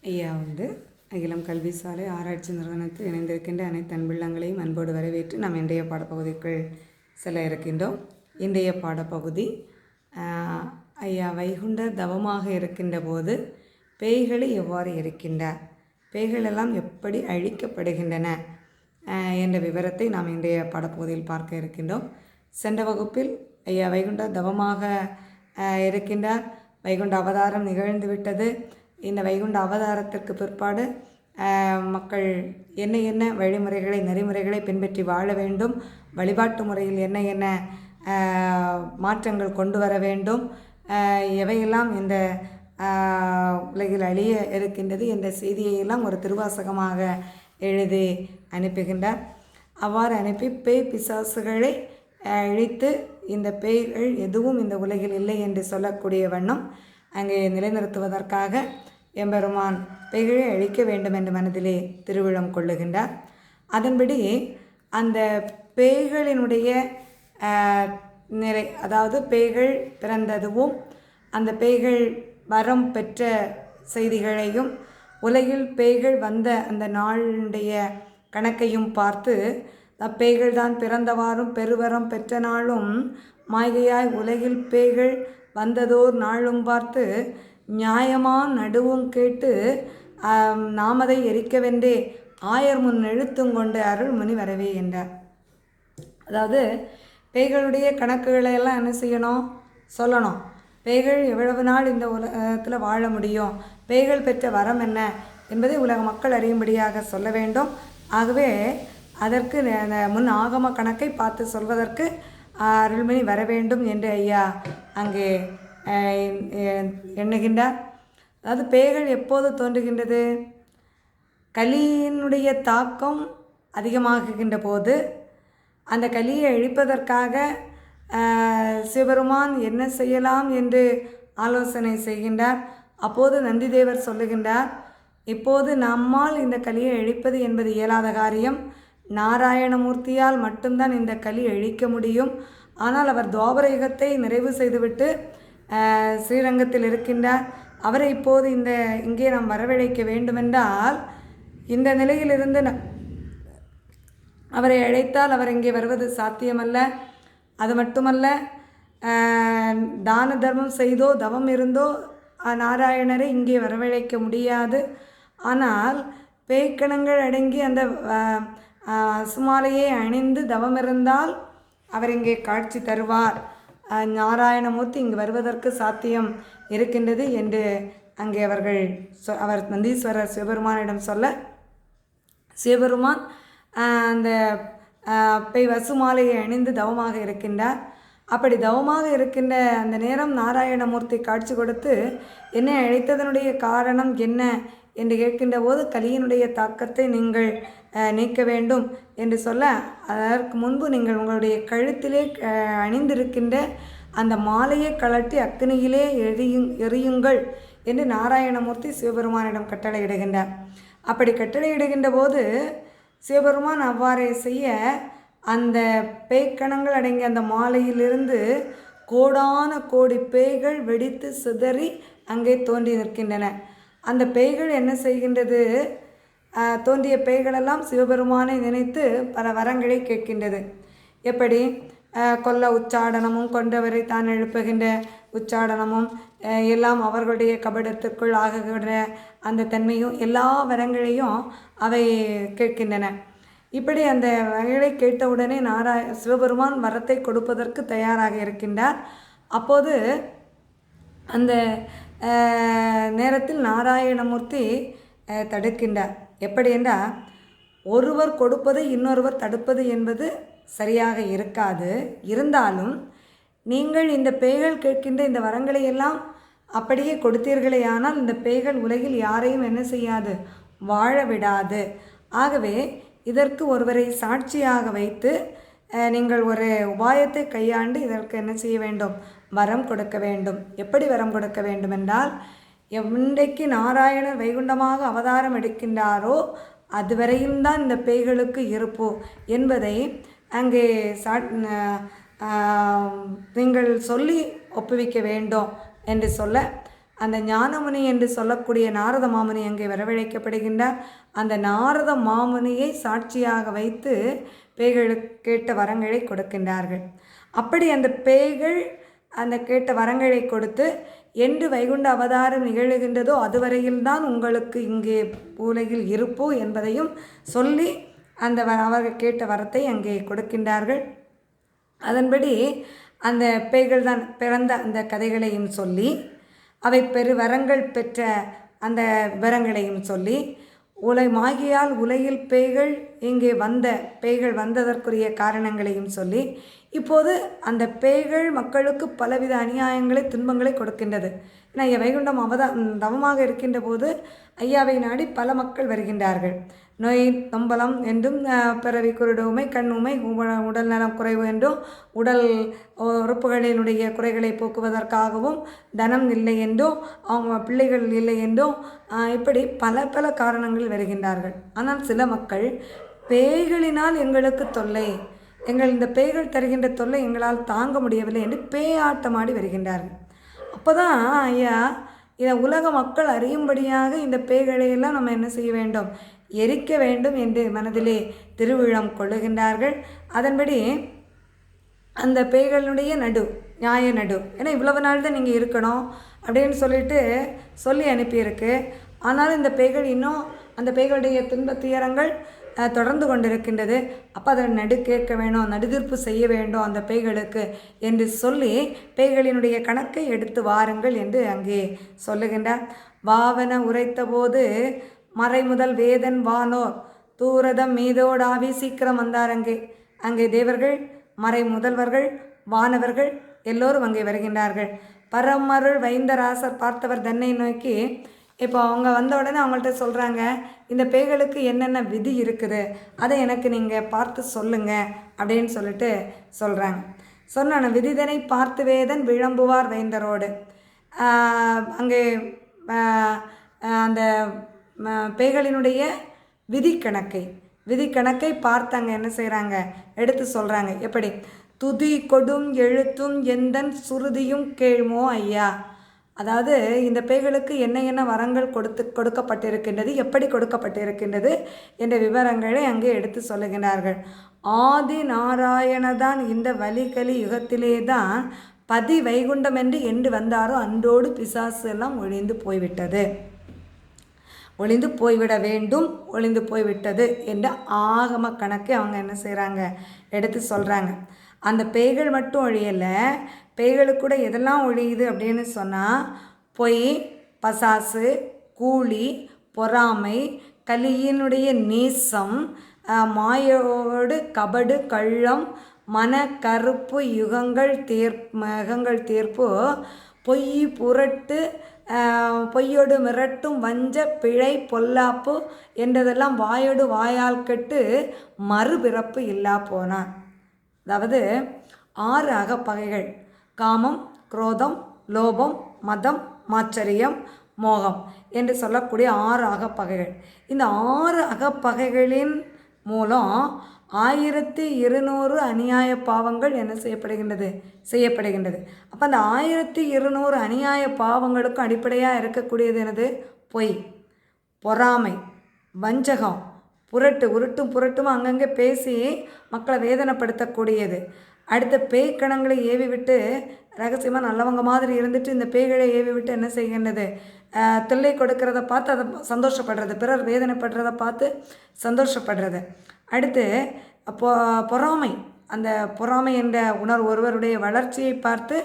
ஐயா அகிலம் கல்வி சாலை ஆராய்ச்சி நிறுவனத்தில் இணைந்திருக்கின்ற அனைத்து அன்புள்ளங்களையும் அன்போடு வரவேற்று நாம் இன்றைய பாடப்பகுதிக்குள் செல்ல இருக்கின்றோம். இன்றைய பாடப்பகுதி ஐயா வைகுண்டர் தவமாக இருக்கின்ற போது பேய்களை எவ்வாறு இருக்கின்றார், பேய்களெல்லாம் எப்படி அழிக்கப்படுகின்றன என்ற விவரத்தை நாம் இன்றைய பாடப்பகுதியில் பார்க்க இருக்கின்றோம். சென்ற வகுப்பில் ஐயா வைகுண்டர் தவமாக இருக்கின்றார், வைகுண்ட அவதாரம் நிகழ்ந்துவிட்டது. இந்த வைகுண்ட அவதாரத்திற்கு பிற்பாடு மக்கள் என்ன வழிமுறைகளை நெறிமுறைகளை பின்பற்றி வாழ வேண்டும், வழிபாட்டு முறையில் என்ன மாற்றங்கள் கொண்டு வர வேண்டும், எவையெல்லாம் இந்த உலகில் அழிய இருக்கின்றது என்ற செய்தியெல்லாம் ஒரு திருவாசகமாக எழுதி அனுப்புகின்றார். அவ்வாறு அனுப்பி பேய் பிசாசுகளை அழித்து இந்த பேய்கள் எதுவும் இந்த உலகில் இல்லை என்று சொல்லக்கூடிய வண்ணம் அங்கே நிலைநிறுத்துவதற்காக எம்பெருமான் பேய்களை அழிக்க வேண்டும் என்று மனதிலே திருவிழம் கொள்ளுகின்றார். அதன்படி அந்த பேய்களினுடைய நிலை, அதாவது பேய்கள் பிறந்ததுவும் அந்த பேய்கள் வரம் பெற்ற செய்திகளையும் உலகில் பேய்கள் வந்த அந்த நாளுடைய கணக்கையும் பார்த்து அப்பேய்கள் தான் பிறந்தவாறும் பெருவரம் பெற்ற நாளும் மாய்கையாய் உலகில் பேய்கள் வந்ததோர் நாளும் பார்த்து நியாயமான் நடுவும் கேட்டு நாமதை எரிக்கவென்றே ஆயர் முன் எழுத்துங்கொண்டு அருள்மணி வரவே என்றார். அதாவது பேய்களுடைய கணக்குகளை எல்லாம் என்ன செய்யணும், சொல்லணும். பேய்கள் எவ்வளவு நாள் இந்த உலகத்தில் வாழ முடியும், பேய்கள் பெற்ற வரம் என்ன என்பதை உலக மக்கள் அறியும்படியாக சொல்ல வேண்டும். ஆகவே அதற்கு முன் ஆகம கணக்கை பார்த்து சொல்வதற்கு அருள்மணி வர வேண்டும் என்று ஐயா அங்கே எண்ணுகின்றார். அதாவது பேய்கள் எப்போது தோன்றுகின்றது, கலியினுடைய தாக்கம் அதிகமாகுகின்ற போது அந்த கலியை அழிப்பதற்காக சிவபெருமான் என்ன செய்யலாம் என்று ஆலோசனை செய்கின்றார். அப்போது நந்திதேவர் சொல்லுகின்றார், இப்போது நம்மால் இந்த கலியை அழிப்பது என்பது இயலாத காரியம், நாராயணமூர்த்தியால் மட்டும்தான் இந்த கலி அழிக்க முடியும். ஆனால் அவர் துவாபர யுகத்தை நிறைவு செய்துவிட்டு ஸ்ரீரங்கத்தில் இருக்கின்றார். அவரை இப்போது இங்கே நாம் வரவழைக்க வேண்டுமென்றால் இந்த நிலையிலிருந்து அவரை அழைத்தால் அவர் இங்கே வருவது சாத்தியமல்ல. அது மட்டுமல்ல, தான தர்மம் செய்தோ தவம் இருந்தோ நாராயணரை இங்கே வரவழைக்க முடியாது. ஆனால் பேய்க்கணங்கள் அடங்கி அந்த சுமாலையை அணிந்து தவம் இருந்தால் அவர் இங்கே காட்சி தருவார், நாராயணமூர்த்தி இங்கு வருவதற்கு சாத்தியம் இருக்கின்றது என்று அங்கே அவர் நந்தீஸ்வரர் சிவபெருமானிடம் சொல்ல, சிவபெருமான் அந்த பேய் வசுமாலையை அணிந்து தவமாக இருக்கின்றார். அப்படி தவமாக இருக்கின்ற அந்த நேரம் நாராயணமூர்த்தி காட்சி கொடுத்து என்னை அழைத்ததனுடைய காரணம் என்ன என்று கேட்கின்ற போது கலியினுடைய தாக்கத்தை நீங்கள் நீக்க வேண்டும் என்று சொல்ல, அதற்கு முன்பு நீங்கள் உங்களுடைய கழுத்திலே அணிந்திருக்கின்ற அந்த மாலையை கழட்டி அக்னியிலே எரியுங்கள் என்று நாராயணமூர்த்தி சிவபெருமானிடம் கட்டளையிடுகின்றார். அப்படி கட்டளையிடுகின்ற போது சிவபெருமான் அவ்வாறே செய்ய அந்த பேய்க்கணங்கள் அடங்கிய அந்த மாலையிலிருந்து கோடான கோடி பேய்கள் வெடித்து சிதறி அங்கே தோன்றி நிற்கின்றன. அந்த பேய்கள் என்ன செய்கின்றது, தோன்றிய பேய்களெல்லாம் சிவபெருமானை நினைத்து பல வரங்களை கேட்கின்றது. எப்படி கொல்ல உச்சாடனமும் கொன்றவரை தான் எழுப்புகின்ற உச்சாடனமும் எல்லாம் அவர்களுடைய கபடத்திற்குள் ஆகுகின்ற அந்த தன்மையும் எல்லா வரங்களையும் அவை கேட்கின்றன. இப்படி அந்த வகைகளை கேட்டவுடனே சிவபெருமான் வரத்தை கொடுப்பதற்கு தயாராக இருக்கின்றார். அப்போது அந்த நேரத்தில் நாராயணமூர்த்தி தடுக்கின்றார். எப்படி என்றால், ஒருவர் கொடுப்பதை இன்னொருவர் தடுப்பது என்பது சரியாக இருக்காது. இருந்தாலும் நீங்கள் இந்த பேய்கள் கேட்கின்ற இந்த வரங்களை எல்லாம் அப்படியே கொடுத்தீர்களே ஆனால் இந்த பேய்கள் உலகில் யாரையும் என்ன செய்யாது, வாழ விடாது. ஆகவே இதற்கு ஒருவரை சாட்சியாக வைத்து நீங்கள் ஒரு உபாயத்தை கையாண்டு இதற்கு என்ன செய்ய வேண்டும், வரம் கொடுக்க வேண்டும். எப்படி வரம் கொடுக்க வேண்டும் என்றால், இன்றைக்கு நாராயணர் வைகுண்டமாக அவதாரம் எடுக்கின்றாரோ அதுவரையும் தான் இந்த பேய்களுக்கு இருப்பு என்பதை அங்கே நீங்கள் சொல்லி ஒப்புவிக்க வேண்டும் என்று சொல்ல, அந்த ஞானமுனி என்று சொல்லக்கூடிய நாரத மாமுனி அங்கே வரவழைக்கப்படுகின்றார். அந்த நாரத மாமுனியை சாட்சியாக வைத்து பேய்களுக்கு கேட்ட வரங்களை கொடுக்கின்றார்கள். அப்படி அந்த பேய்கள் அந்த கேட்ட வரங்களை கொடுத்து என்று வைகுண்ட அவதாரம் நிகழுகின்றதோ அதுவரையில்தான் உங்களுக்கு இங்கே உலகில் இருப்போ என்பதையும் சொல்லி அந்த அவர்கள் கேட்ட வரத்தை அங்கே கொடுக்கின்றார்கள். அதன்படி அந்த பேய்கள் தான் பிறந்த அந்த கதைகளையும் சொல்லி அவை வரங்கள் பெற்ற அந்த விவரங்களையும் சொல்லி மாகியால் உலகில் பேய்கள் இங்கே பேய்கள் வந்ததற்குரிய காரணங்களையும் சொல்லி இப்போது அந்த பேய்கள் மக்களுக்கு பலவித அநியாயங்களை துன்பங்களை கொடுக்கின்றது. ஏன்னா வைகுண்டம் தவமாக இருக்கின்ற போது ஐயாவை நாடி பல மக்கள் வருகின்றார்கள். நோய் நொம்பலம் என்றும் பிறவி குருடூமை கண்ணுமை உடல் நலம் குறைவு என்றும் உடல் உறுப்புகளினுடைய குறைகளை போக்குவதற்காகவும் தனம் இல்லை என்றும் அவங்க பிள்ளைகள் இல்லை என்றும் இப்படி பல காரணங்கள் வருகின்றார்கள். ஆனால் சில மக்கள் பேய்களினால் எங்களுக்கு தொல்லை, இந்த பேய்கள் தருகின்ற தொல்லை எங்களால் தாங்க முடியவில்லை என்று பேயாட்டமாடி வருகின்றார்கள். அப்போ தான் ஐயா இதை உலக மக்கள் அறியும்படியாக இந்த பேய்களையெல்லாம் நம்ம என்ன செய்ய வேண்டும், எரிக்க வேண்டும் என்று மனதிலே திருவிழம் கொள்ளுகின்றார்கள். அதன்படி அந்த பேய்களுடைய நியாய நடு, ஏன்னா இவ்வளவு நாள் தான் நீங்கள் இருக்கணும் அப்படின்னு சொல்லி அனுப்பியிருக்கு. ஆனாலும் இந்த பேய்கள் இன்னும் அந்த பேய்களுடைய துன்ப துயரங்கள் தொடர்ந்து கொண்டிருக்கின்றது. அப்போ அதை கேட்க வேணும், நடுதீர்ப்பு செய்ய வேண்டும் அந்த பேய்களுக்கு என்று சொல்லி பேய்களினுடைய கணக்கை எடுத்து வாருங்கள் என்று அங்கே சொல்லுகின்றார். வாவன உரைத்த போது மறைமுதல் வேதன் வானோர் தூரதம் மீதோடாவி சீக்கிரம் வந்தார். அங்கே தேவர்கள், மறை முதல்வர்கள், வானவர்கள் எல்லோரும் அங்கே வருகின்றார்கள். பரமருள் வைந்தராசர் பார்த்தவர் தன்னை நோக்கி இப்போ அவங்க வந்த உடனே அவங்கள்ட்ட சொல்கிறாங்க, இந்த பேய்களுக்கு என்னென்ன விதி இருக்குது அதை எனக்கு நீங்கள் பார்த்து சொல்லுங்கள் அப்படின்னு சொல்கிறாங்க. சொன்ன விதிதனை பார்த்து வேதன் விளம்புவார் வைந்தரோடு. அங்கே அந்த பேய்களினுடைய விதிக்கணக்கை பார்த்து அங்கே என்ன செய்கிறாங்க, எடுத்து சொல்கிறாங்க. எப்படி துதி கொடும் எழுத்தும் எந்தன் சுருதியும் கேள்மோ ஐயா. அதாவது இந்த பேய்களுக்கு என்ன வரங்கள் கொடுக்கப்பட்டிருக்கின்றது, எப்படி கொடுக்கப்பட்டிருக்கின்றது என்ற விவரங்களை அங்கே எடுத்து சொல்லுகிறார்கள். ஆதி நாராயணதான் இந்த வலிகலி யுகத்திலே தான் பதி வைகுண்டம் என்று வந்தாரோ அன்றோடு பிசாசு எல்லாம் ஒழிந்து போய்விட வேண்டும், ஒழிந்து போய்விட்டது என்ற ஆகம கணக்கை அவங்க என்ன செய்கிறாங்க, எடுத்து சொல்கிறாங்க. அந்த பேய்கள் மட்டும் ஒழியலை, பேய்களுக்கு கூட எதெல்லாம் ஒழியுது அப்படின்னு சொன்னால் பொய், பசாசு, கூலி, பொறாமை, கலியினுடைய நீசம், மாயோடு கபடு, கள்ளம், மன கருப்பு, யுகங்கள் தீர்ப்பு, பொய், புரட்டு, பொய்யோடு மிரட்டும், வஞ்ச, பிழை, பொல்லாப்பு என்றதெல்லாம் வாயோடு வாயால் கெட்டு மறுபிறப்பு இல்லா போனான். அதாவது 6 அகப்பகைகள்: காமம், குரோதம், லோபம், மதம், மாச்சரியம், மோகம் என்று சொல்லக்கூடிய 6 அகப்பகைகள். இந்த 6 அகப்பகைகளின் மூலம் 1200 அநியாய பாவங்கள் என்ன செய்யப்படுகின்றது. அப்போ அந்த 1200 அநியாய பாவங்களுக்கும் அடிப்படையாக இருக்கக்கூடியது என்னது? பொய், பொறாமை, வஞ்சகம், உருட்டும் புரட்டும் அங்கங்கே பேசி மக்களை வேதனைப்படுத்தக்கூடியது. அடுத்த பேய்க்கணங்களை ஏவி விட்டு ரகசியமாக நல்லவங்க மாதிரி இருந்துட்டு இந்த பேய்களை ஏவி விட்டு என்ன செய்கின்றது, தொல்லை கொடுக்கிறத பார்த்து அதை சந்தோஷப்படுறது, பிறர் வேதனைப்படுறதை பார்த்து சந்தோஷப்படுறது. அடுத்து பொறாமை, அந்த பொறாமை என்ற உணர்வு, ஒருவருடைய வளர்ச்சியை பார்த்து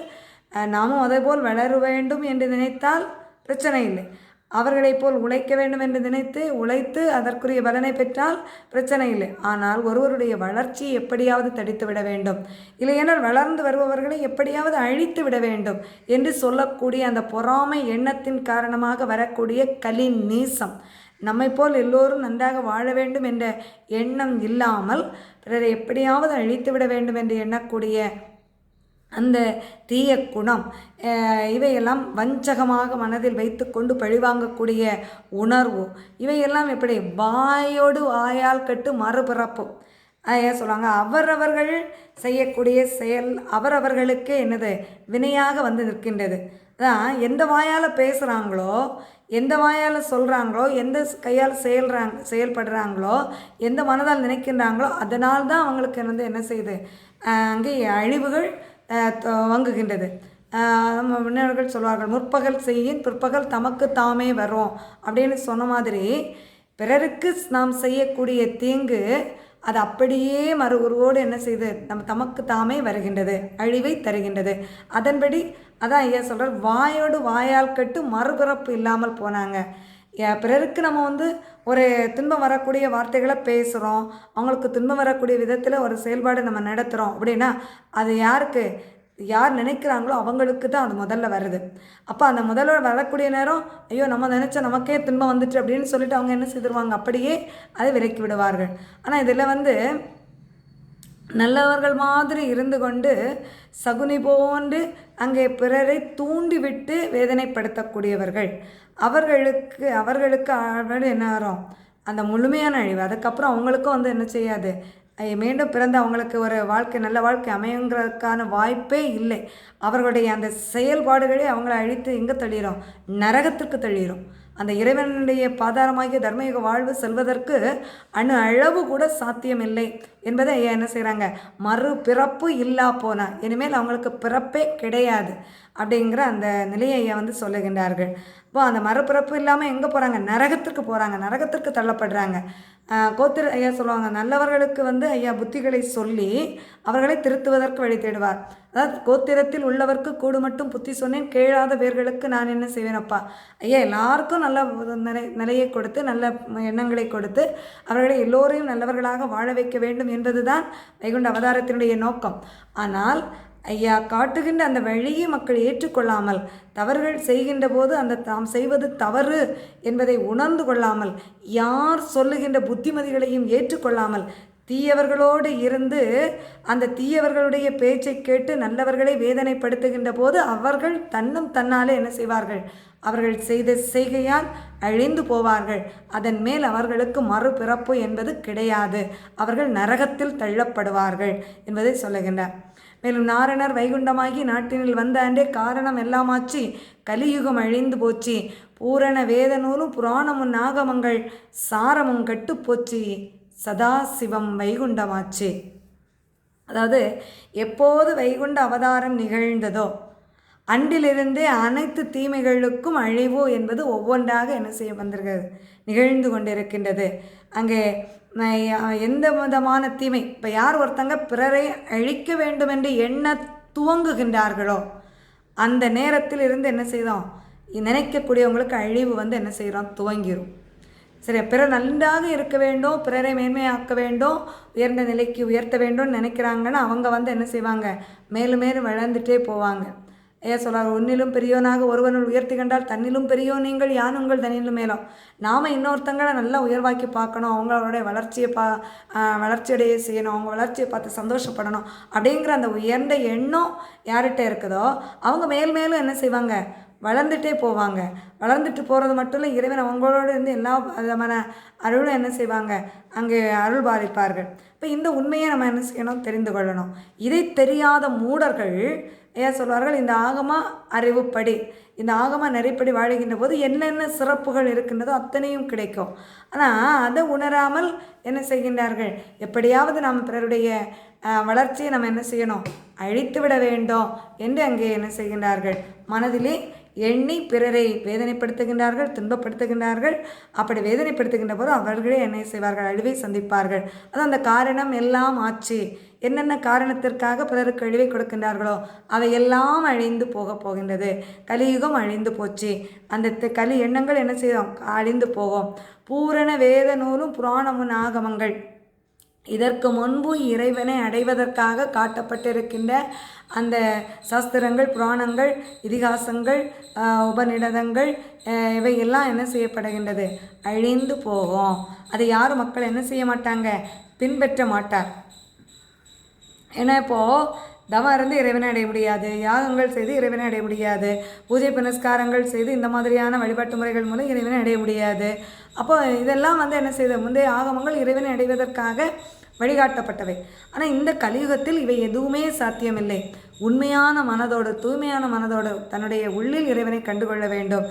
நாமும் அதேபோல் வளர வேண்டும் என்று நினைத்தால் பிரச்சனை இல்லை, அவர்களைப் போல் உழைக்க வேண்டும் என்று நினைத்து உழைத்து அதற்குரிய பலனை பெற்றால் பிரச்சனை இல்லை. ஆனால் ஒருவருடைய வளர்ச்சியை எப்படியாவது தடுத்து விட வேண்டும், இல்லையென்றால் வளர்ந்து வருபவர்களை எப்படியாவது அழித்து விட வேண்டும் என்று சொல்லக்கூடிய அந்த பொறாமை எண்ணத்தின் காரணமாக வரக்கூடிய கலி நீசம், நம்மை போல் எல்லோரும் நன்றாக வாழ வேண்டும் என்ற எண்ணம் இல்லாமல் பிறரை எப்படியாவது அழித்து விட வேண்டும் என்று எண்ணக்கூடிய அந்த தீய குணம், இவையெல்லாம் வஞ்சகமாக மனதில் வைத்து கொண்டு பழிவாங்கக்கூடிய உணர்வு, இவையெல்லாம் எப்படி வாயோடு வாயால் கட்டு மறுபிறப்பு. ஏன் சொல்லுவாங்க, அவரவர்கள் செய்யக்கூடிய செயல் அவரவர்களுக்கே என்னது வினையாக வந்து நிற்கின்றது. அதான் எந்த வாயால் பேசுகிறாங்களோ, எந்த வாயால் சொல்கிறாங்களோ, எந்த கையால் செயல்படுறாங்களோ, எந்த மனதால் நினைக்கின்றாங்களோ, அதனால் தான் அவங்களுக்கு வந்து என்ன செய்யுது, அங்கே அழிவுகள் துவங்குகின்றது. நம்ம முன்னோர்கள் சொல்வார்கள், முற்பகல் செய்யின் பிற்பகல் தமக்கு தாமே வரும் அப்படின்னு சொன்ன மாதிரி, பிறருக்கு நாம் செய்யக்கூடிய தீங்கு அது அப்படியே மறு உருவோடு என்ன செய்யுது, தமக்கு தாமே வருகின்றது, அழிவை தருகின்றது. அதன்படி அதான் ஐயா சொல்கிறார், வாயோடு வாயால் கட்டு மறுபிறப்பு இல்லாமல் போனாங்க. பிறருக்கு நம்ம வந்து ஒரு துன்பம் வரக்கூடிய வார்த்தைகளை பேசுகிறோம், அவங்களுக்கு துன்பம் வரக்கூடிய விதத்தில் ஒரு செயல்பாடு நம்ம நடத்துகிறோம் அப்படின்னா, அது யார் நினைக்கிறாங்களோ அவங்களுக்கு தான் அது முதல்ல வருது. அப்போ அந்த முதல்ல வரக்கூடிய நேரம், ஐயோ நம்ம நினச்சா நமக்கே துன்பம் வந்துட்டு அப்படின்னு சொல்லிட்டு அவங்க என்ன செய்திருவாங்க, அப்படியே அதை விலக்கி விடுவார்கள். ஆனால் இதில் வந்து நல்லவர்கள் மாதிரி இருந்து கொண்டு சகுனி போன்று அங்கே பிறரை தூண்டிவிட்டு வேதனைப்படுத்தக்கூடியவர்கள், அவர்களுக்கு என்ன வரும், அந்த முழுமையான அழிவு. அதுக்கப்புறம் அவங்களுக்கும் வந்து என்ன செய்யாது, மீண்டும் பிறந்து அவங்களுக்கு ஒரு நல்ல வாழ்க்கை அமையுங்கிறதுக்கான வாய்ப்பே இல்லை. அவர்களுடைய அந்த செயல்பாடுகளே அவங்கள அழித்து எங்கே தள்ளிடும், நரகத்திற்கு தள்ளிடும். அந்த இறைவனுடைய பாதாரமாகிய தர்மயுக வாழ்வு செல்வதற்கு அளவு கூட சாத்தியமில்லை என்பதை ஐயா என்ன செய்கிறாங்க, மறுபிறப்பு இல்லா போனா, இனிமேல் அவங்களுக்கு பிறப்பே கிடையாது அப்படிங்கிற அந்த நிலையை ஐயா வந்து சொல்லுகின்றார்கள். இப்போ அந்த மறுபிறப்பு இல்லாமல் எங்கே போகிறாங்க, நரகத்திற்கு போகிறாங்க, நரகத்திற்கு தள்ளப்படுறாங்க. கோத்திர ஐயா சொல்லுவாங்க, நல்லவர்களுக்கு வந்து ஐயா புத்திகளை சொல்லி அவர்களை திருத்துவதற்கு வழி தேடுவார். அதாவது கோத்திரத்தில் உள்ளவர்க்கு கூடு மட்டும் புத்தி சொன்னேன், கேளாத பேர்களுக்கு நான் என்ன செய்வேனப்பா. ஐயா எல்லாருக்கும் நல்ல நிலையை கொடுத்து நல்ல எண்ணங்களை கொடுத்து அவர்களை எல்லோரையும் நல்லவர்களாக வாழ வைக்க வேண்டும் என்பதுதான் வைகுண்ட அவதாரத்தினுடைய நோக்கம். ஆனால் ஐயா காட்டுகின்ற அந்த வழியை மக்கள் ஏற்றுக்கொள்ளாமல், தவறுகள் செய்கின்ற போது அந்த தாம் செய்வது தவறு என்பதை உணர்ந்து கொள்ளாமல், யார் சொல்லுகின்ற புத்திமதிகளையும் ஏற்றுக்கொள்ளாமல், தீயவர்களோடு இருந்து அந்த தீயவர்களுடைய பேச்சை கேட்டு நல்லவர்களை வேதனைப்படுத்துகின்ற போது அவர்கள் தன்னாலே என்ன செய்வார்கள், அவர்கள் செய்த செய்கையால் அழிந்து போவார்கள். அதன் மேல் அவர்களுக்கு மறுபிறப்பு என்பது கிடையாது, அவர்கள் நரகத்தில் தள்ளப்படுவார்கள் என்பதை சொல்லுகின்றார். மேலும் நாரணர் வைகுண்டமாகி நாட்டினில் வந்த அன்றே காரணம் எல்லாமாச்சு, கலியுகம் அழிந்து போச்சு, பூரண வேத நூலும் புராணமும் நாகமங்கள் சாரமும் கட்டு போச்சு, சதாசிவம் வைகுண்டமாச்சு. அதாவது எப்போது வைகுண்ட அவதாரம் நிகழ்ந்ததோ அன்றிலிருந்தே அனைத்து தீமைகளுக்கும் அழிவு என்பது ஒவ்வொன்றாக என்ன செய்ய வந்திருக்கிறது, நிகழ்ந்து கொண்டிருக்கின்றது. அங்கே எந்த விதமான தீமை, இப்போ யார் ஒருத்தங்க பிறரை அழிக்க வேண்டும் என்று எண்ண துவங்குகின்றார்களோ அந்த நேரத்தில் இருந்து என்ன செய்தோம், நினைக்கக்கூடியவங்களுக்கு அழிவு வந்து என்ன செய்கிறோம், துவங்கிடும். சரி, பிறர் நன்றாக இருக்க வேண்டும், பிறரை மேன்மையாக்க வேண்டும், உயர்ந்த நிலைக்கு உயர்த்த வேண்டும்னு நினைக்கிறாங்கன்னா அவங்க வந்து என்ன செய்வாங்க, மேலும் மேலும் வளர்ந்துட்டே போவாங்க. ஐயா சொல்கிறார், ஒன்னிலும் பெரியோனாக ஒருவனுள் உயர்த்தி கண்டால் தன்னிலும் பெரியோ நீங்கள் யான் உங்கள் தன்னிலும் மேலும். நாம் இன்னொருத்தங்களை நல்லா உயர்வாக்கி பார்க்கணும், அவங்களோட வளர்ச்சியடைய செய்யணும், அவங்க வளர்ச்சியை பார்த்து சந்தோஷப்படணும் அப்படிங்கிற அந்த உயர்ந்த எண்ணம் யார்கிட்ட இருக்குதோ அவங்க மேலும் என்ன செய்வாங்க, வளர்ந்துட்டே போவாங்க. வளர்ந்துட்டு போகிறது மட்டும் இல்லை, இறைவன் அவங்களோடு இருந்து எல்லா விதமான அருளும் என்ன செய்வாங்க, அங்கே அருள் பாலிப்பார்கள். இப்போ இந்த உண்மையை நம்ம என்ன செய்யணும், தெரிந்து கொள்ளணும். இதை தெரியாத மூடர்கள் ஏன் சொல்வார்கள், இந்த ஆகம அறிவுப்படி, இந்த ஆகம நெறிப்படி வாழ்கின்ற போது என்னென்ன சிறப்புகள் இருக்கின்றதோ அத்தனையும் கிடைக்கும். ஆனால் அதை உணராமல் என்ன செய்கின்றார்கள், எப்படியாவது நாம் பிறருடைய வளர்ச்சியை நம்ம என்ன செய்யணும், அழித்து விட வேண்டும் என்று அங்கே என்ன செய்கின்றார்கள், மனதிலே எண்ணி பிறரை வேதனைப்படுத்துகின்றார்கள், துன்பப்படுத்துகின்றார்கள். அப்படி வேதனைப்படுத்துகின்ற போது அவர்களே என்ன செய்வார்கள், அழிவை சந்திப்பார்கள். அது அந்த காரணம் எல்லாம் ஆச்சு. என்னென்ன காரணத்திற்காக பிறருக்கு அழிவை கொடுக்கின்றார்களோ அவையெல்லாம் அழிந்து போகின்றது. கலியுகம் அழிந்து போச்சு. அந்த கலி எண்ணங்கள் என்ன செய்யும், அழிந்து போகும். பூரண வேத நூலும் புராணமும் நாகமங்கள், இதற்கு முன்பு இறைவனை அடைவதற்காக காட்டப்பட்டிருக்கின்ற அந்த சாஸ்திரங்கள், புராணங்கள், இதிகாசங்கள், உபநிடதங்கள் இவையெல்லாம் என்ன செய்யப்படுகின்றது, அழிந்து போகும். அதை யாரும் மக்கள் என்ன செய்ய மாட்டாங்க, பின்பற்ற மாட்டார். ஏன்னா இப்போது தவம் இருந்து இறைவனை அடைய முடியாது, யாகங்கள் செய்து இறைவனை அடைய முடியாது, பூஜை புனஸ்காரங்கள் செய்து இந்த மாதிரியான வழிபாட்டு முறைகள் மூலம் இறைவனை அடைய முடியாது. அப்போ இதெல்லாம் வந்து என்ன செய்த, முந்தைய ஆகமங்கள் இறைவனை அடைவதற்காக வழிகாட்டப்பட்டவை. ஆனால் இந்த கலியுகத்தில் இவை எதுவுமே சாத்தியமில்லை. உண்மையான மனதோடு தூய்மையான மனதோடு தன்னுடைய உள்ளில் இறைவனை கண்டுகொள்ள வேண்டும்.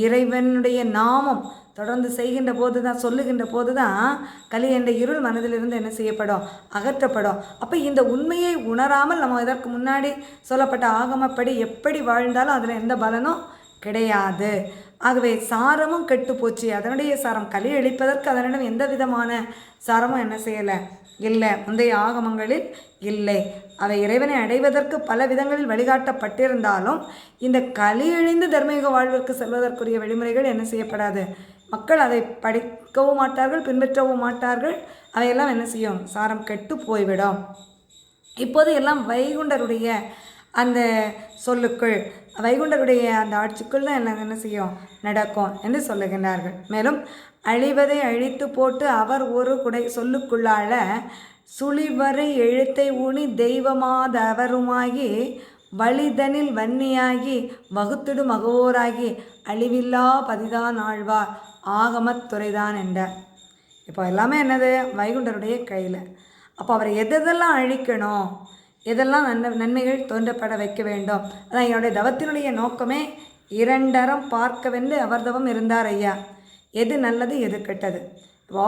இறைவனுடைய நாமம் தொடர்ந்து செய்கின்ற போது தான், சொல்லுகின்ற போது தான் கலி என்ற இருள் மனதிலிருந்து என்ன செய்யப்படும், அகற்றப்படும். அப்போ இந்த உண்மையை உணராமல் நம்ம இதற்கு முன்னாடி சொல்லப்பட்ட ஆகமப்படி எப்படி வாழ்ந்தாலும் அதில் எந்த பலனும் கிடையாது. ஆகவே சாரமும் கெட்டு போச்சு. அதனுடைய சாரம் கலி அழிப்பதற்கு அதனிடம் எந்த விதமான சாரமும் என்ன செய்யலை, இல்லை, முந்தைய ஆகமங்களில் இல்லை. அவை இறைவனை அடைவதற்கு பல விதங்களில் வழிகாட்டப்பட்டிருந்தாலும் இந்த கலி அழிந்து தர்மயுக வாழ்விற்கு செல்வதற்குரிய வழிமுறைகள் என்ன செய்யப்படாது. மக்கள் அதை படிக்கவும் மாட்டார்கள், பின்பற்றவும் மாட்டார்கள். அவையெல்லாம் என்ன செய்யும், சாரம் கெட்டு போய்விடும். இப்போது எல்லாம் வைகுண்டருடைய அந்த சொல்லுக்குள், வைகுண்டருடைய அந்த ஆட்சிக்குள் தான் எல்லாம் என்ன செய்யும், நடக்கும் என்று சொல்லுகின்றார்கள். மேலும் அழிவதை அழித்து போட்டு அவர் ஒரு குடை சொல்லுக்குள்ளால சுழிவரை எழுத்தை ஊனி தெய்வமாதவருமாகி வழிதனில் வன்னியாகி வகுத்திடு மகவோராகி அழிவில்லா பதிதான் ஆழ்வார் ஆகமத்துறைதான் என்றார். இப்போ எல்லாமே என்னது, வைகுண்டருடைய கையில். அப்போ அவரை எதெல்லாம் அழிக்கணும், எதெல்லாம் நன்மைகள் தோன்றப்பட வைக்க வேண்டும். அதான் என்னுடைய தவத்தினுடைய நோக்கமே இரண்டறம் பார்க்கவென்று அவர் தவம் இருந்தார் ஐயா. எது நல்லது எது கெட்டது. இப்போ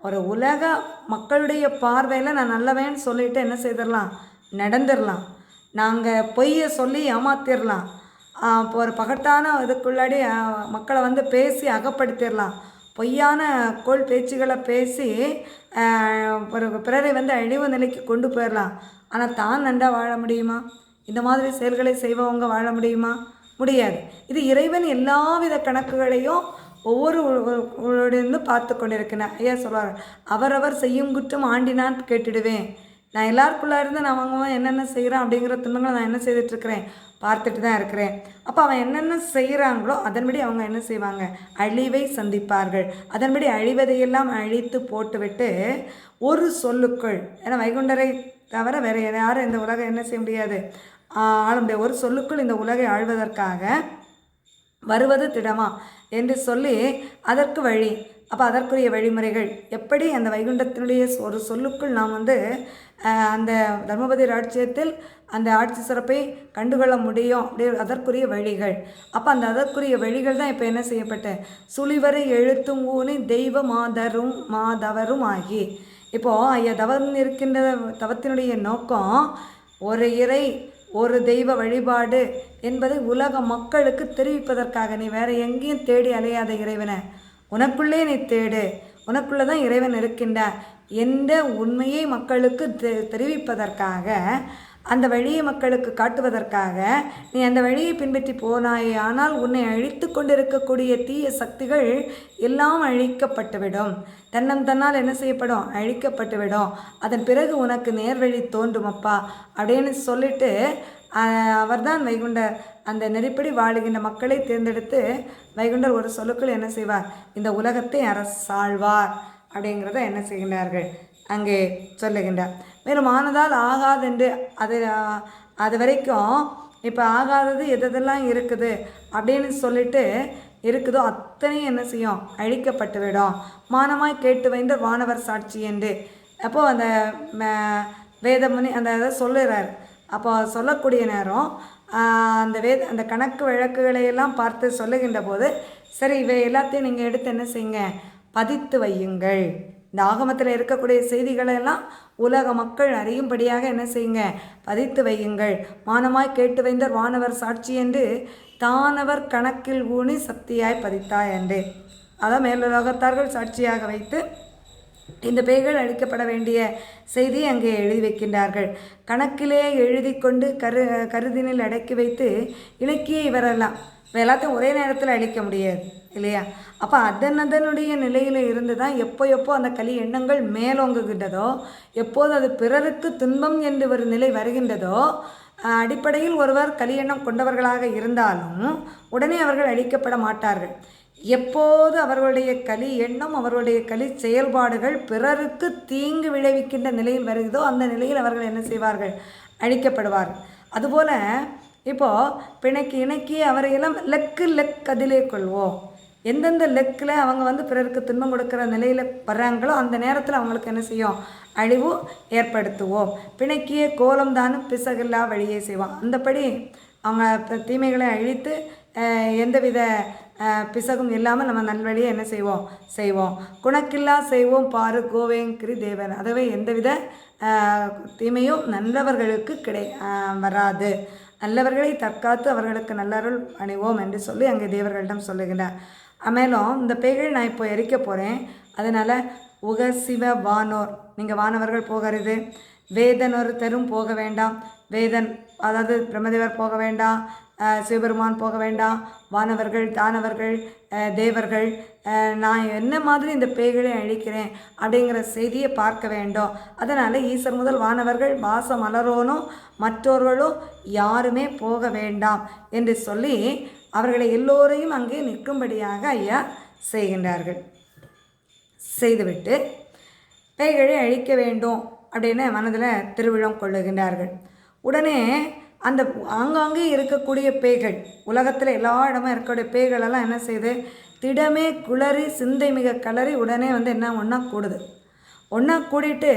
ஒரு உலக மக்களுடைய பார்வையில் நான் நல்லவேன்னு சொல்லிட்டு என்ன செய்திடலாம், நடந்துடலாம். நாங்கள் பொய்யை சொல்லி ஏமாத்திடலாம். இப்போ ஒரு பகட்டான இதுக்குள்ளாடி மக்களை வந்து பேசி அகப்படுத்திடலாம். பொய்யான கோள் பேச்சுகளை பேசி ஒரு பிறரை வந்து அழிவு நிலைக்கு கொண்டு போயிடலாம். ஆனால் தான் நன்றா வாழ முடியுமா? இந்த மாதிரி செயல்களை செய்பவங்க வாழ முடியுமா? முடியாது. இது இறைவன் எல்லாவித கணக்குகளையும் ஒவ்வொரு பார்த்து கொண்டிருக்கிறேன். ஐயா சொல்வார், அவரவர் செய்யும் குற்றம் ஆண்டினான் கேட்டுடுவேன். நான் எல்லாருக்குள்ளே இருந்து நான் வாங்குவேன் என்னென்ன செய்கிறான் அப்படிங்கிற துன்பங்களை நான் என்ன செய்துட்ருக்கிறேன், பார்த்துட்டு தான் இருக்கிறேன். அப்போ அவன் என்னென்ன செய்கிறாங்களோ அதன்படி அவங்க என்ன செய்வாங்க, அழிவை சந்திப்பார்கள். அதன்படி அழிவதையெல்லாம் அழித்து போட்டுவிட்டு ஒரு சொல்லுக்குள், ஏன்னா வைகுண்டரை தவிர வேறு யாரும் இந்த உலகம் என்ன செய்ய முடியாது, ஆள முடியாது. ஒரு சொல்லுக்குள் இந்த உலகை ஆழ்வதற்காக வருவது திடமா என்று சொல்லி அதற்கு வழி. அப்போ அதற்குரிய வழிமுறைகள் எப்படி அந்த வைகுண்டத்தினுடைய ஒரு சொல்லுக்குள் நாம் வந்து அந்த தர்மபதி ராஜ்யத்தில் அந்த ஆட்சி சிறப்பை கண்டுகொள்ள முடியும் அப்படி அதற்குரிய வழிகள். அப்போ அந்த அதற்குரிய வழிகள் தான் இப்போ என்ன செய்யப்பட்ட சுழிவரை எழுத்தும் ஊனி தெய்வ மாதவரும் ஆகி. இப்போது ஐயா தவம் இருக்கின்ற தவத்தினுடைய நோக்கம் ஒரு இறை ஒரு தெய்வ வழிபாடு என்பதை உலக மக்களுக்கு தெரிவிப்பதற்காக. நீ வேறு எங்கேயும் தேடி அலையாத இறைவனை, உனக்குள்ளே நீ தேடு, உனக்குள்ளே தான் இறைவன் இருக்கின்றார் என்ற உண்மையை மக்களுக்கு தெரிவிப்பதற்காக, அந்த வழியை மக்களுக்கு காட்டுவதற்காக நீ அந்த வழியை பின்பற்றி போனாயே ஆனால் உன்னை அழித்து கொண்டிருக்கக்கூடிய தீய சக்திகள் எல்லாம் அழிக்கப்பட்டுவிடும். தன்னால் என்ன செய்யப்படும், அழிக்கப்பட்டுவிடும். அதன் பிறகு உனக்கு நேர்வழி தோன்றுமப்பா அப்படின்னு சொல்லிட்டு அவர்தான் வைகுண்டர் அந்த நெறிப்படி வாழுகின்ற மக்களை தேர்ந்தெடுத்து வைகுண்டர் ஒரு சொல்லுக்குள் என்ன செய்வார், இந்த உலகத்தை அரசாழ்வார் அப்படிங்கிறத என்ன செய்கின்றார்கள் அங்கே சொல்லுகின்றார். மேலும் ஆனதால் ஆகாதென்று அது வரைக்கும் இப்போ ஆகாதது எதெல்லாம் இருக்குது அப்படின்னு சொல்லிட்டு இருக்குதோ அத்தனையும் என்ன செய்யும், அழிக்கப்பட்டுவிடும். மானமாய் கேட்டு வைந்த வானவர் சாட்சி என்று அப்போது அந்த வேதமுனி அந்த இதை சொல்லுறார். அப்போ சொல்லக்கூடிய நேரம் அந்த கணக்கு வழக்குகளையெல்லாம் பார்த்து சொல்லுகின்ற போது, சரி இவை எல்லாத்தையும் நீங்கள் எடுத்து என்ன செய்யுங்க, பதித்து வையுங்கள். இந்த ஆகமத்தில் இருக்கக்கூடிய செய்திகளெல்லாம் உலக மக்கள் அறியும்படியாக என்ன செய்யுங்க, பதித்து வையுங்கள். மானமாய் கேட்டு வைந்தர் வானவர் சாட்சி என்று தானவர் கணக்கில் ஊனி சக்தியாய் பதித்தாய் என்று. அதான் மேலுலகத்தார்கள் சாட்சியாக வைத்து இந்த பேய்கள் அழிக்கப்பட வேண்டிய செய்தி அங்கே எழுதி வைக்கின்றார்கள். கணக்கிலே எழுதி கொண்டு கருதினில் அடக்கி வைத்து இலக்கிய இவரெல்லாம் எல்லாத்தையும் ஒரே நேரத்தில் அழிக்க முடியாது இல்லையா? அப்போ அதனுடைய நிலையில் இருந்து தான் எப்போ அந்த கலி எண்ணங்கள் மேலோங்குகின்றதோ, எப்போது அது பிறருக்கு துன்பம் என்று ஒரு நிலை வருகின்றதோ, அடிப்படையில் ஒருவர் கலி எண்ணம் கொண்டவர்களாக இருந்தாலும் உடனே அவர்கள் அழிக்கப்பட மாட்டார்கள். எப்போது அவர்களுடைய கலி எண்ணம் அவர்களுடைய கலி செயல்பாடுகள் பிறருக்கு தீங்கு விளைவிக்கின்ற நிலையில் வருகிறதோ அந்த நிலையில் அவர்கள் என்ன செய்வார்கள், அழிக்கப்படுவார்கள். அதுபோல் இப்போது பிணைக்கு இணக்கி அவரையெல்லாம் லெக்கு அதிலே கொள்வோம். எந்தெந்த லெக்கில் அவங்க வந்து பிறருக்கு துன்பம் கொடுக்குற நிலையில் வர்றாங்களோ அந்த நேரத்தில் அவங்களுக்கு என்ன செய்யும், அழிவு ஏற்படுத்துவோம். பிணைக்கிய கோலம் தானும் பிசகில்லா வழியை செய்வோம். அந்தபடி அவங்க தீமைகளை அழித்து எந்தவித பிசகும் இல்லாமல் நம்ம நல்வழியை என்ன செய்வோம். குணக்கில்லா செய்வோம் பாரு கோவேங்கிரி தேவன். அதுவே எந்தவித தீமையும் நல்லவர்களுக்கு வராது. நல்லவர்களை தற்காத்து அவர்களுக்கு நல்லருள் அணிவோம் என்று சொல்லி அங்கே தேவர்களிடம் சொல்லுகின்றார். மேலும் இந்த பேய்களை நான் இப்போ எரிக்க போகிறேன். அதனால் உக சிவ வானோர், நீங்கள் வானவர்கள் போகிறது, வேதனொரு தரும் போக வேண்டாம். வேதன் அதாவது பிரம்மதேவர் போக வேண்டாம், சிவபெருமான் போக வேண்டாம், வானவர்கள் தானவர்கள் தேவர்கள் நான் என்ன மாதிரி இந்த பேய்களை அழிக்கிறேன் அப்படிங்கிற செய்தியை பார்க்க வேண்டும். அதனால் ஈசர் முதல் வானவர்கள் வாசம் மலரோனும் மற்றவர்களும் யாருமே போக வேண்டாம் என்று சொல்லி அவர்களை எல்லோரையும் அங்கே நிற்கும்படியாக ஐயா செய்கின்றார்கள். செய்துவிட்டு பேய்களை அழிக்க வேண்டும் அப்படின்னு மனதில் திருவிழம் கொள்ளுகின்றார்கள். உடனே அந்த ஆங்காங்கே இருக்கக்கூடிய பேய்கள், உலகத்தில் எல்லா இடமும் இருக்கக்கூடிய பேய்களெல்லாம் என்ன செய்யுது, திடமே குளறி சிந்தை மிக கலறி உடனே வந்து என்ன ஒன்றா கூடுது. ஒன்றா கூடிட்டு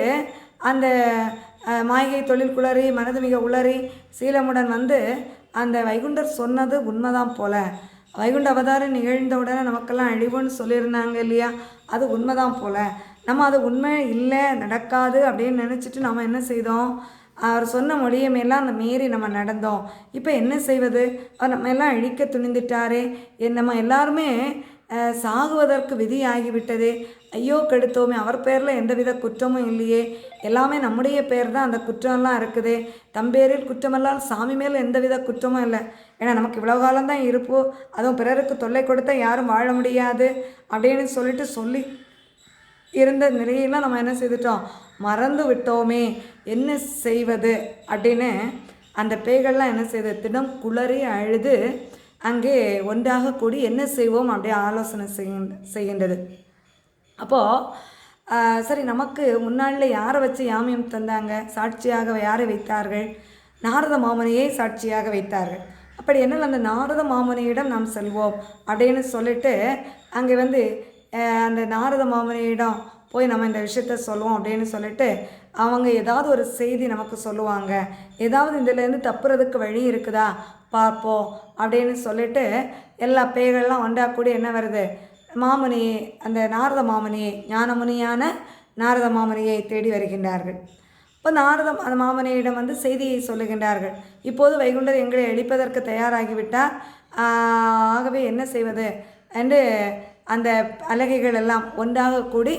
அந்த மாய்கை தொழில் குளறி மனது மிக உளறி சீலமுடன் வந்து அந்த வைகுண்டர் சொன்னது உண்மைதான் போல, வைகுண்ட அவதாரம் நிகழ்ந்த உடனே நமக்கெல்லாம் அழிவுன்னு சொல்லியிருந்தாங்க இல்லையா, அது உண்மைதான் போல, நம்ம அது உண்மை இல்லை நடக்காது அப்படின்னு நினச்சிட்டு நம்ம என்ன செய்தோம், அவர் சொன்ன மொழியமையெல்லாம் அந்த மீறி நம்ம நடந்தோம். இப்போ என்ன செய்வது, அவர் நம்ம எல்லாம் அழிக்க துணிந்துட்டாரே, நம்ம எல்லாருமே சாகுவதற்கு விதி ஆகிவிட்டது, ஐயோ கெடுத்தோமே, அவர் பேரில் எந்தவித குற்றமும் இல்லையே, எல்லாமே நம்முடைய பேர் தான் அந்த குற்றம்லாம் இருக்குது, தம்பேரில் குற்றமெல்லாம் சாமி மேல் எந்தவித குற்றமும் இல்லை, ஏன்னா நமக்கு இவ்வளோ காலம்தான் இருப்போம், அதுவும் பிறருக்கு தொல்லை கொடுத்தா யாரும் வாழ முடியாது அப்படின்னு சொல்லி இருந்த நிலையெல்லாம் நம்ம என்ன செய்துட்டோம், மறந்து விட்டோமே, என்ன செய்வது அப்படின்னு அந்த பேய்கள்லாம் என்ன செய்யுது, தினம் குளறி அழுது அங்கே ஒன்றாக கூடி என்ன செய்வோம் அப்படியே ஆலோசனை செய்கின்றது. அப்போது சரி, நமக்கு முன்னாளில் யாரை வச்சு யாமியம் தந்தாங்க, சாட்சியாக யாரை வைத்தார்கள், நாரத மாமுனியை சாட்சியாக வைத்தார்கள். அப்படி என்ன அந்த நாரத மாமுனியிடம் நாம் செல்வோம் அப்படின்னு சொல்லிட்டு அங்கே வந்து அந்த நாரத மாமுனியிடம் போய் நம்ம இந்த விஷயத்த சொல்லுவோம் அப்படின்னு சொல்லிட்டு அவங்க ஏதாவது ஒரு செய்தி நமக்கு சொல்லுவாங்க, ஏதாவது இதிலேருந்து தப்புறதுக்கு வழி இருக்குதா பார்ப்போம் அப்படின்னு சொல்லிட்டு எல்லா பேய்கள்லாம் ஒன்றாக்கூடி என்ன வருது, மாமுனி அந்த நாரத மாமுனியை, ஞானமுனியான நாரத மாமுனியை தேடி வருகின்றார்கள். இப்போ அந்த மாமுனியிடம் வந்து செய்தியை சொல்லுகின்றார்கள். இப்போது வைகுண்டர் எங்களை அழிப்பதற்கு தயாராகிவிட்டார், ஆகவே என்ன செய்வது என்று அந்த அழகைகள் எல்லாம் ஒன்றாக கூடி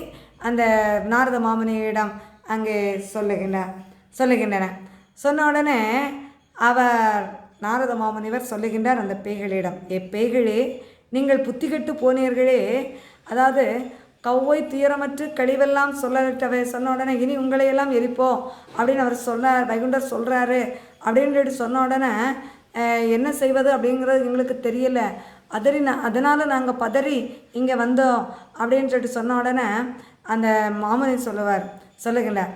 அந்த நாரத மாமுனியிடம் அங்கே சொல்லுகின்றன. சொன்ன உடனே அவர் நாரத மாமுனிவர் சொல்லுகின்றார் அந்த பேய்களிடம், பேய்களே, நீங்கள் புத்தி கெட்டு போனீர்களே, அதாவது கவ்வை துயரமற்று கழிவெல்லாம் சொன்ன உடனே இனி உங்களையெல்லாம் எரிப்போம் அப்படின்னு அவர் வைகுண்டர் சொல்கிறாரு அப்படின்னு சொன்ன உடனே என்ன செய்வது அப்படிங்கிறது எங்களுக்கு தெரியலை, அதனால் நாங்கள் பதறி இங்கே வந்தோம் அப்படின்னு சொன்ன உடனே அந்த மாமுனி சொல்லுகின்றார்,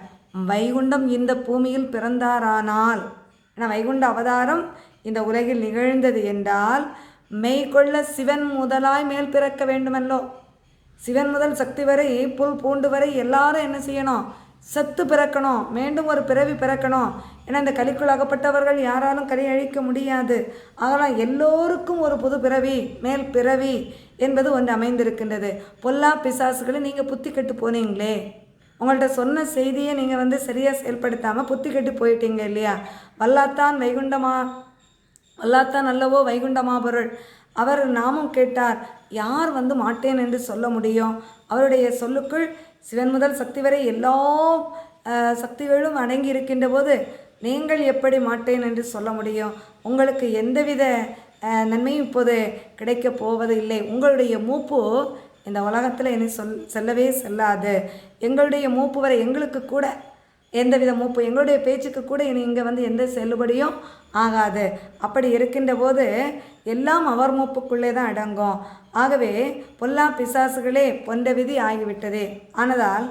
வைகுண்டம் இந்த பூமியில் பிறந்தாரானால், ஏன்னா வைகுண்ட அவதாரம் இந்த உலகில் நிகழ்ந்தது என்றால் மெய்கொள்ள சிவன் முதலாய் மேல் பிறக்க வேண்டுமல்லோ, சிவன் முதல் சக்தி வரை புல் பூண்டு வரை எல்லாரும் என்ன செய்யணும், செத்து பிறக்கணும், மீண்டும் ஒரு பிறவி பிறக்கணும். ஏன்னா இந்த கலிக்குள் அகப்பட்டவர்கள் யாராலும் கலி அழிக்க முடியாது, ஆகலாம் எல்லோருக்கும் ஒரு புது பிறவி மேல் பிறவி என்பது ஒன்று அமைந்திருக்கின்றது. பொல்லா பிசாசுகளை நீங்கள் புத்தி கெட்டு போனீங்களே, உங்கள்கிட்ட சொன்ன செய்தியை நீங்கள் வந்து சரியாக செயல்படுத்தாமல் புத்தி கெட்டு போயிட்டீங்க இல்லையா, வல்லாத்தான் அல்லவோ வைகுண்டமா பொருள், அவர் நாமும் கேட்டார், யார் வந்து மாட்டேன் என்று சொல்ல முடியும், அவருடைய சொல்லுக்குள் சிவன் முதல் சக்தி வரை எல்லா சக்திகளும் அடங்கி இருக்கின்ற போது நீங்கள் எப்படி மாட்டேன் என்று சொல்ல முடியும், உங்களுக்கு எந்தவித நன்மையும் இப்போது கிடைக்கப் போவது இல்லை, உங்களுடைய மூப்பு இந்த உலகத்தில் என்னை செல்லவே செல்லாது, எங்களுடைய மூப்பு வரை எங்களுக்கு கூட எந்தவித மூப்பு, எங்களுடைய பேச்சுக்கு கூட இனி இங்கே வந்து எந்த செல்லுபடியும் ஆகாது, அப்படி இருக்கின்ற போது எல்லாம் அவர் மூப்புக்குள்ளே தான் அடங்கும், ஆகவே பொல்லா பிசாசுகளே பொன்ற விதி ஆகிவிட்டதே, ஆனதால்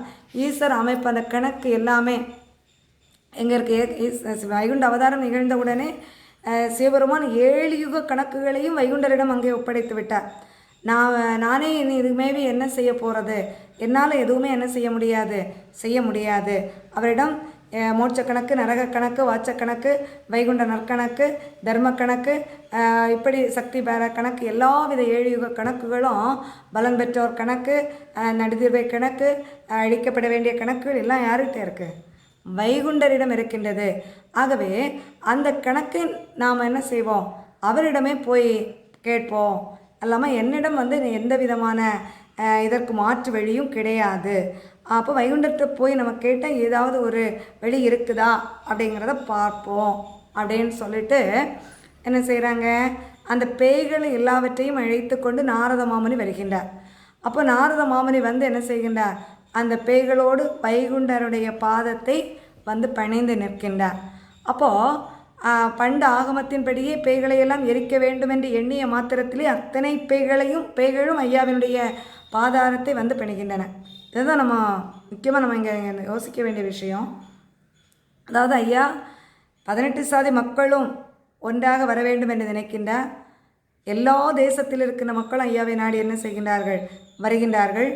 ஈஸ்வர் அமைப்பத கணக்கு எல்லாமே எங்கே இருக்கு, வைகுண்ட அவதாரம் நிகழ்ந்தவுடனே சிவபெருமான் 7 யுக கணக்குகளையும் வைகுண்டரிடம் அங்கே ஒப்படைத்து விட்டார். நானே இனி இதுமேவி என்ன செய்ய போகிறது, என்னால் எதுவுமே என்ன செய்ய முடியாது. அவரிடம் மோட்ச கணக்கு, நரக கணக்கு, வாட்ச கணக்கு, வைகுண்ட நற்கணக்கு, தர்ம கணக்கு, இப்படி சக்தி பேர கணக்கு, எல்லா வித 7 யுக கணக்குகளும், பலன் பெற்றோர் கணக்கு, நடுதீர்வை கணக்கு, அழிக்கப்பட வேண்டிய கணக்குகள் எல்லாம் யார்கிட்ட இருக்குது? வைகுண்டரிடம் இருக்கின்றது. ஆகவே அந்த கணக்கு நாம் என்ன செய்வோம்? அவரிடமே போய் கேட்போம். அல்லாமல் என்னிடம் எந்த விதமான இதற்கு மாற்று வழியும் கிடையாது. அப்போ வைகுண்டத்தை போய் நம்ம கேட்டால் ஏதாவது ஒரு வழி இருக்குதா அப்படிங்கிறத பார்ப்போம் அப்படின்னு சொல்லிட்டு என்ன செய்கிறாங்க, அந்த பேய்கள் எல்லாவற்றையும் அழைத்து கொண்டு நாரத மாமுனி வருகின்றார். அப்போ நாரத மாமுனி என்ன செய்கின்றார்? அந்த பேய்களோடு வைகுண்டருடைய பாதத்தை பணிந்து நிற்கின்றார். அப்போது பண்டு ஆகமத்தின்படியே பேய்களையெல்லாம் எரிக்க வேண்டும் என்று எண்ணிய மாத்திரத்திலே அத்தனை பேய்களும் ஐயாவினுடைய பாதாரத்தை பணிகின்றன. இதுதான் நம்ம முக்கியமாக இங்கே யோசிக்க வேண்டிய விஷயம். அதாவது ஐயா 18 சாதி மக்களும் ஒன்றாக வர வேண்டும் என்று நினைக்கின்றார். எல்லா தேசத்தில் இருக்கிற மக்களும் ஐயாவை நாடி என்ன செய்கின்றார்கள்? வருகின்றார்கள்.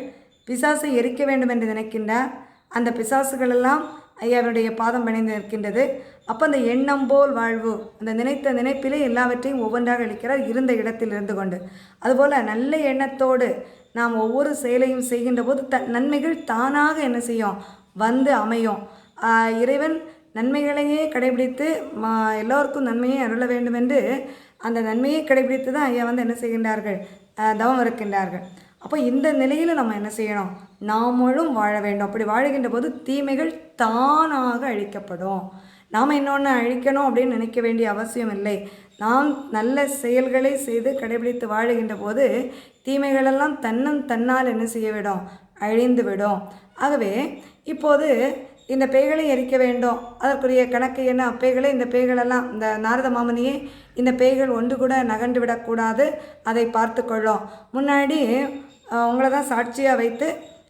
பிசாசை எரிக்க வேண்டும் என்று நினைக்கின்றார். அந்த பிசாசுகளெல்லாம் ஐயாவினுடைய பாதம் பணிந்து நிற்கின்றது. அப்போ அந்த எண்ணம் போல் வாழ்வு, அந்த நினைத்த நினைப்பிலே எல்லாவற்றையும் ஒவ்வொன்றாக அளிக்கிறார், இருந்த இடத்தில் இருந்து கொண்டு. அதுபோல் நல்ல எண்ணத்தோடு நாம் ஒவ்வொரு செயலையும் செய்கின்ற போது நன்மைகள் தானாக என்ன செய்யும்? அமையும். இறைவன் நன்மைகளையே கடைபிடித்து எல்லோருக்கும் நன்மையை அருள வேண்டும் என்று அந்த நன்மையை கடைபிடித்து தான் ஐயா என்ன செய்கின்றார்கள்? தவம் இருக்கின்றார்கள். அப்போ இந்த நிலையில் நம்ம என்ன செய்யணும்? நாமளும் வாழ வேண்டும். அப்படி வாழுகின்ற போது தீமைகள் தானாக அழிக்கப்படும். நாம் இன்னொன்று அழிக்கணும் அப்படின்னு நினைக்க வேண்டிய அவசியம் இல்லை. நாம் நல்ல செயல்களை செய்து கடைபிடித்து வாழுகின்ற போது தீமைகளெல்லாம் தன்னால் என்ன செய்ய விடும்? அழிந்து விடும். ஆகவே இப்போது இந்த பேய்களை எரிக்க வேண்டும். அதற்குரிய கணக்கு என்ன? பேய்களை இந்த பேய்களெல்லாம் இந்த நாரத மாமுனியே இந்த பேய்கள் ஒன்று கூட நகண்டு விடக்கூடாது, அதை பார்த்து கொள்ளும். முன்னாடி உங்களை தான் சாட்சியாக வைத்து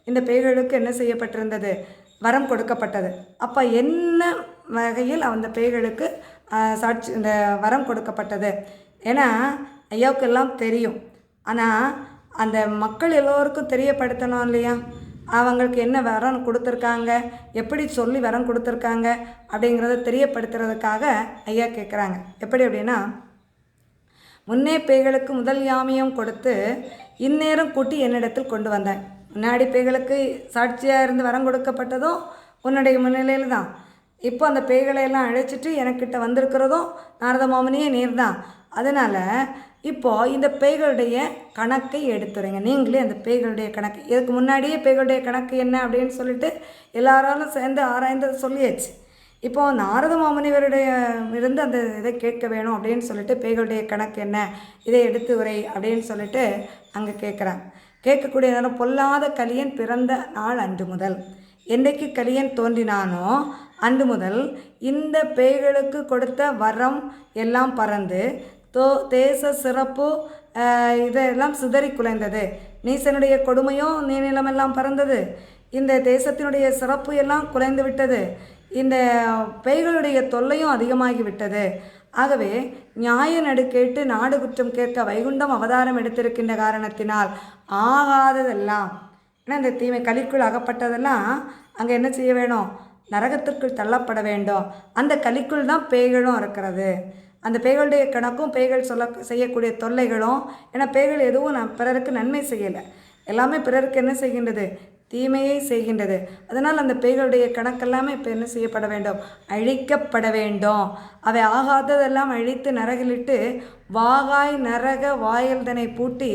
இந்த பேய்களுக்கு என்ன செய்யப்பட்டிருந்தது? வரம் கொடுக்கப்பட்டது. அப்போ என்ன வகையில் அந்த பேய்களுக்கு சாட்சி இந்த வரம் கொடுக்கப்பட்டது? ஏன்னா ஐயாவுக்கு எல்லாம் தெரியும். ஆனால் அந்த மக்கள் எல்லோருக்கும் தெரியப்படுத்தணும் இல்லையா? அவங்களுக்கு என்ன வரம் கொடுத்துருக்காங்க, எப்படி சொல்லி வரம் கொடுத்துருக்காங்க அப்படிங்கிறத தெரியப்படுத்துறதுக்காக ஐயா கேட்குறாங்க. எப்படி அப்படின்னா, முன்னே பேய்களுக்கு முதல் யாமியம் கொடுத்து இந்நேரம் கூட்டி என்னிடத்தில் கொண்டு வந்தேன். முன்னாடி பேய்களுக்கு சாட்சியாக இருந்து வரம் கொடுக்கப்பட்டதும் உன்னுடைய முன்னிலையில் தான். இப்போ அந்த பேய்களையெல்லாம் அழைச்சிட்டு எனக்கிட்ட வந்திருக்கிறதும் நாரத மாமுனியே நீர் தான். அதனால் இப்போது இந்த பேய்களுடைய கணக்கை எடுத்துறீங்க. நீங்களே அந்த பேய்களுடைய கணக்கு, இதுக்கு முன்னாடியே பேய்களுடைய கணக்கு என்ன அப்படின்னு சொல்லிட்டு எல்லாராலும் சேர்ந்து ஆராய்ந்து சொல்லியாச்சு. இப்போது நாரத மாமுனிவருடைய இருந்து அந்த இதை கேட்க வேணும் அப்படின்னு சொல்லிட்டு பேய்களுடைய கணக்கு என்ன, இதை எடுத்து உரை அப்படின்னு சொல்லிட்டு அங்கே கேட்குறாங்க. கேட்கக்கூடிய நேரம், பொல்லாத கலியன் பிறந்த நாள் அன்று முதல், என்றைக்கு கலியன் தோன்றினானோ அன்று முதல் இந்த பேய்களுக்கு கொடுத்த வரம் எல்லாம் பறந்து தேச சிறப்பு இதெல்லாம் சிதறி குலைந்தது. நீசனுடைய கொடுமையோ நீநிலமெல்லாம் பறந்தது. இந்த தேசத்தினுடைய சிறப்பு எல்லாம் குலைந்து விட்டது. இந்த பேய்களுடைய தொல்லையும் அதிகமாகி விட்டது. ஆகவே நியாய நடு கேட்டு நாடு குற்றம் கேட்க வைகுண்டம் அவதாரம் எடுத்திருக்கின்ற காரணத்தினால் ஆகாததெல்லாம், ஏன்னா இந்த தீமை கலிக்குள் அகப்பட்டதெல்லாம் அங்கே என்ன செய்ய வேணும்? நரகத்திற்குள் தள்ளப்பட வேண்டும். அந்த கலிக்குள் தான் பேய்களும் இருக்கிறது. அந்த பேய்களுடைய கணக்கும் பேய்கள் செய்யக்கூடிய தொல்லைகளும், ஏன்னா பேய்கள் எதுவும் பிறருக்கு நன்மை செய்யலை, எல்லாமே பிறருக்கு என்ன செய்கின்றது? தீமையை செய்கின்றது. அதனால் அந்த பேய்களுடைய கணக்கெல்லாமே இப்போ என்ன செய்யப்பட வேண்டும்? அழிக்கப்பட வேண்டும். அவை ஆகாததெல்லாம் அழித்து நரகிலிட்டு வாகாய் நரக வாயில்தனை பூட்டி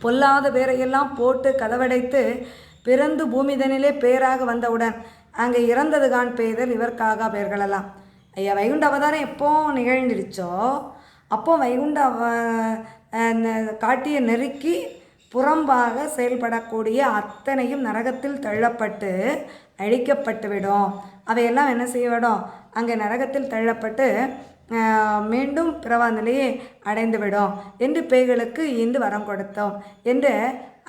பொல்லாத பேரையெல்லாம் போட்டு கதவடைத்து பிறந்து பூமிதனிலே பேராக வந்தவுடன் அங்கே இறந்தது கான் பெய்தல் இவர்க்காக பேர்களெல்லாம். ஐயா வைகுண்ட அவதாரம் எப்போ நிகழ்ந்துடுச்சோ அப்போ வைகுண்ட காட்டிய நெருக்கி புறம்பாக செயல்படக்கூடிய அத்தனையும் நரகத்தில் தள்ளப்பட்டு அழிக்கப்பட்டுவிடும். அவையெல்லாம் என்ன செய்யவிடும்? அங்கே நரகத்தில் தள்ளப்பட்டு மீண்டும் பிறவா நிலையை அடைந்துவிடும் என்று பேய்களுக்கு இந்து வரம் கொடுத்தோம் என்று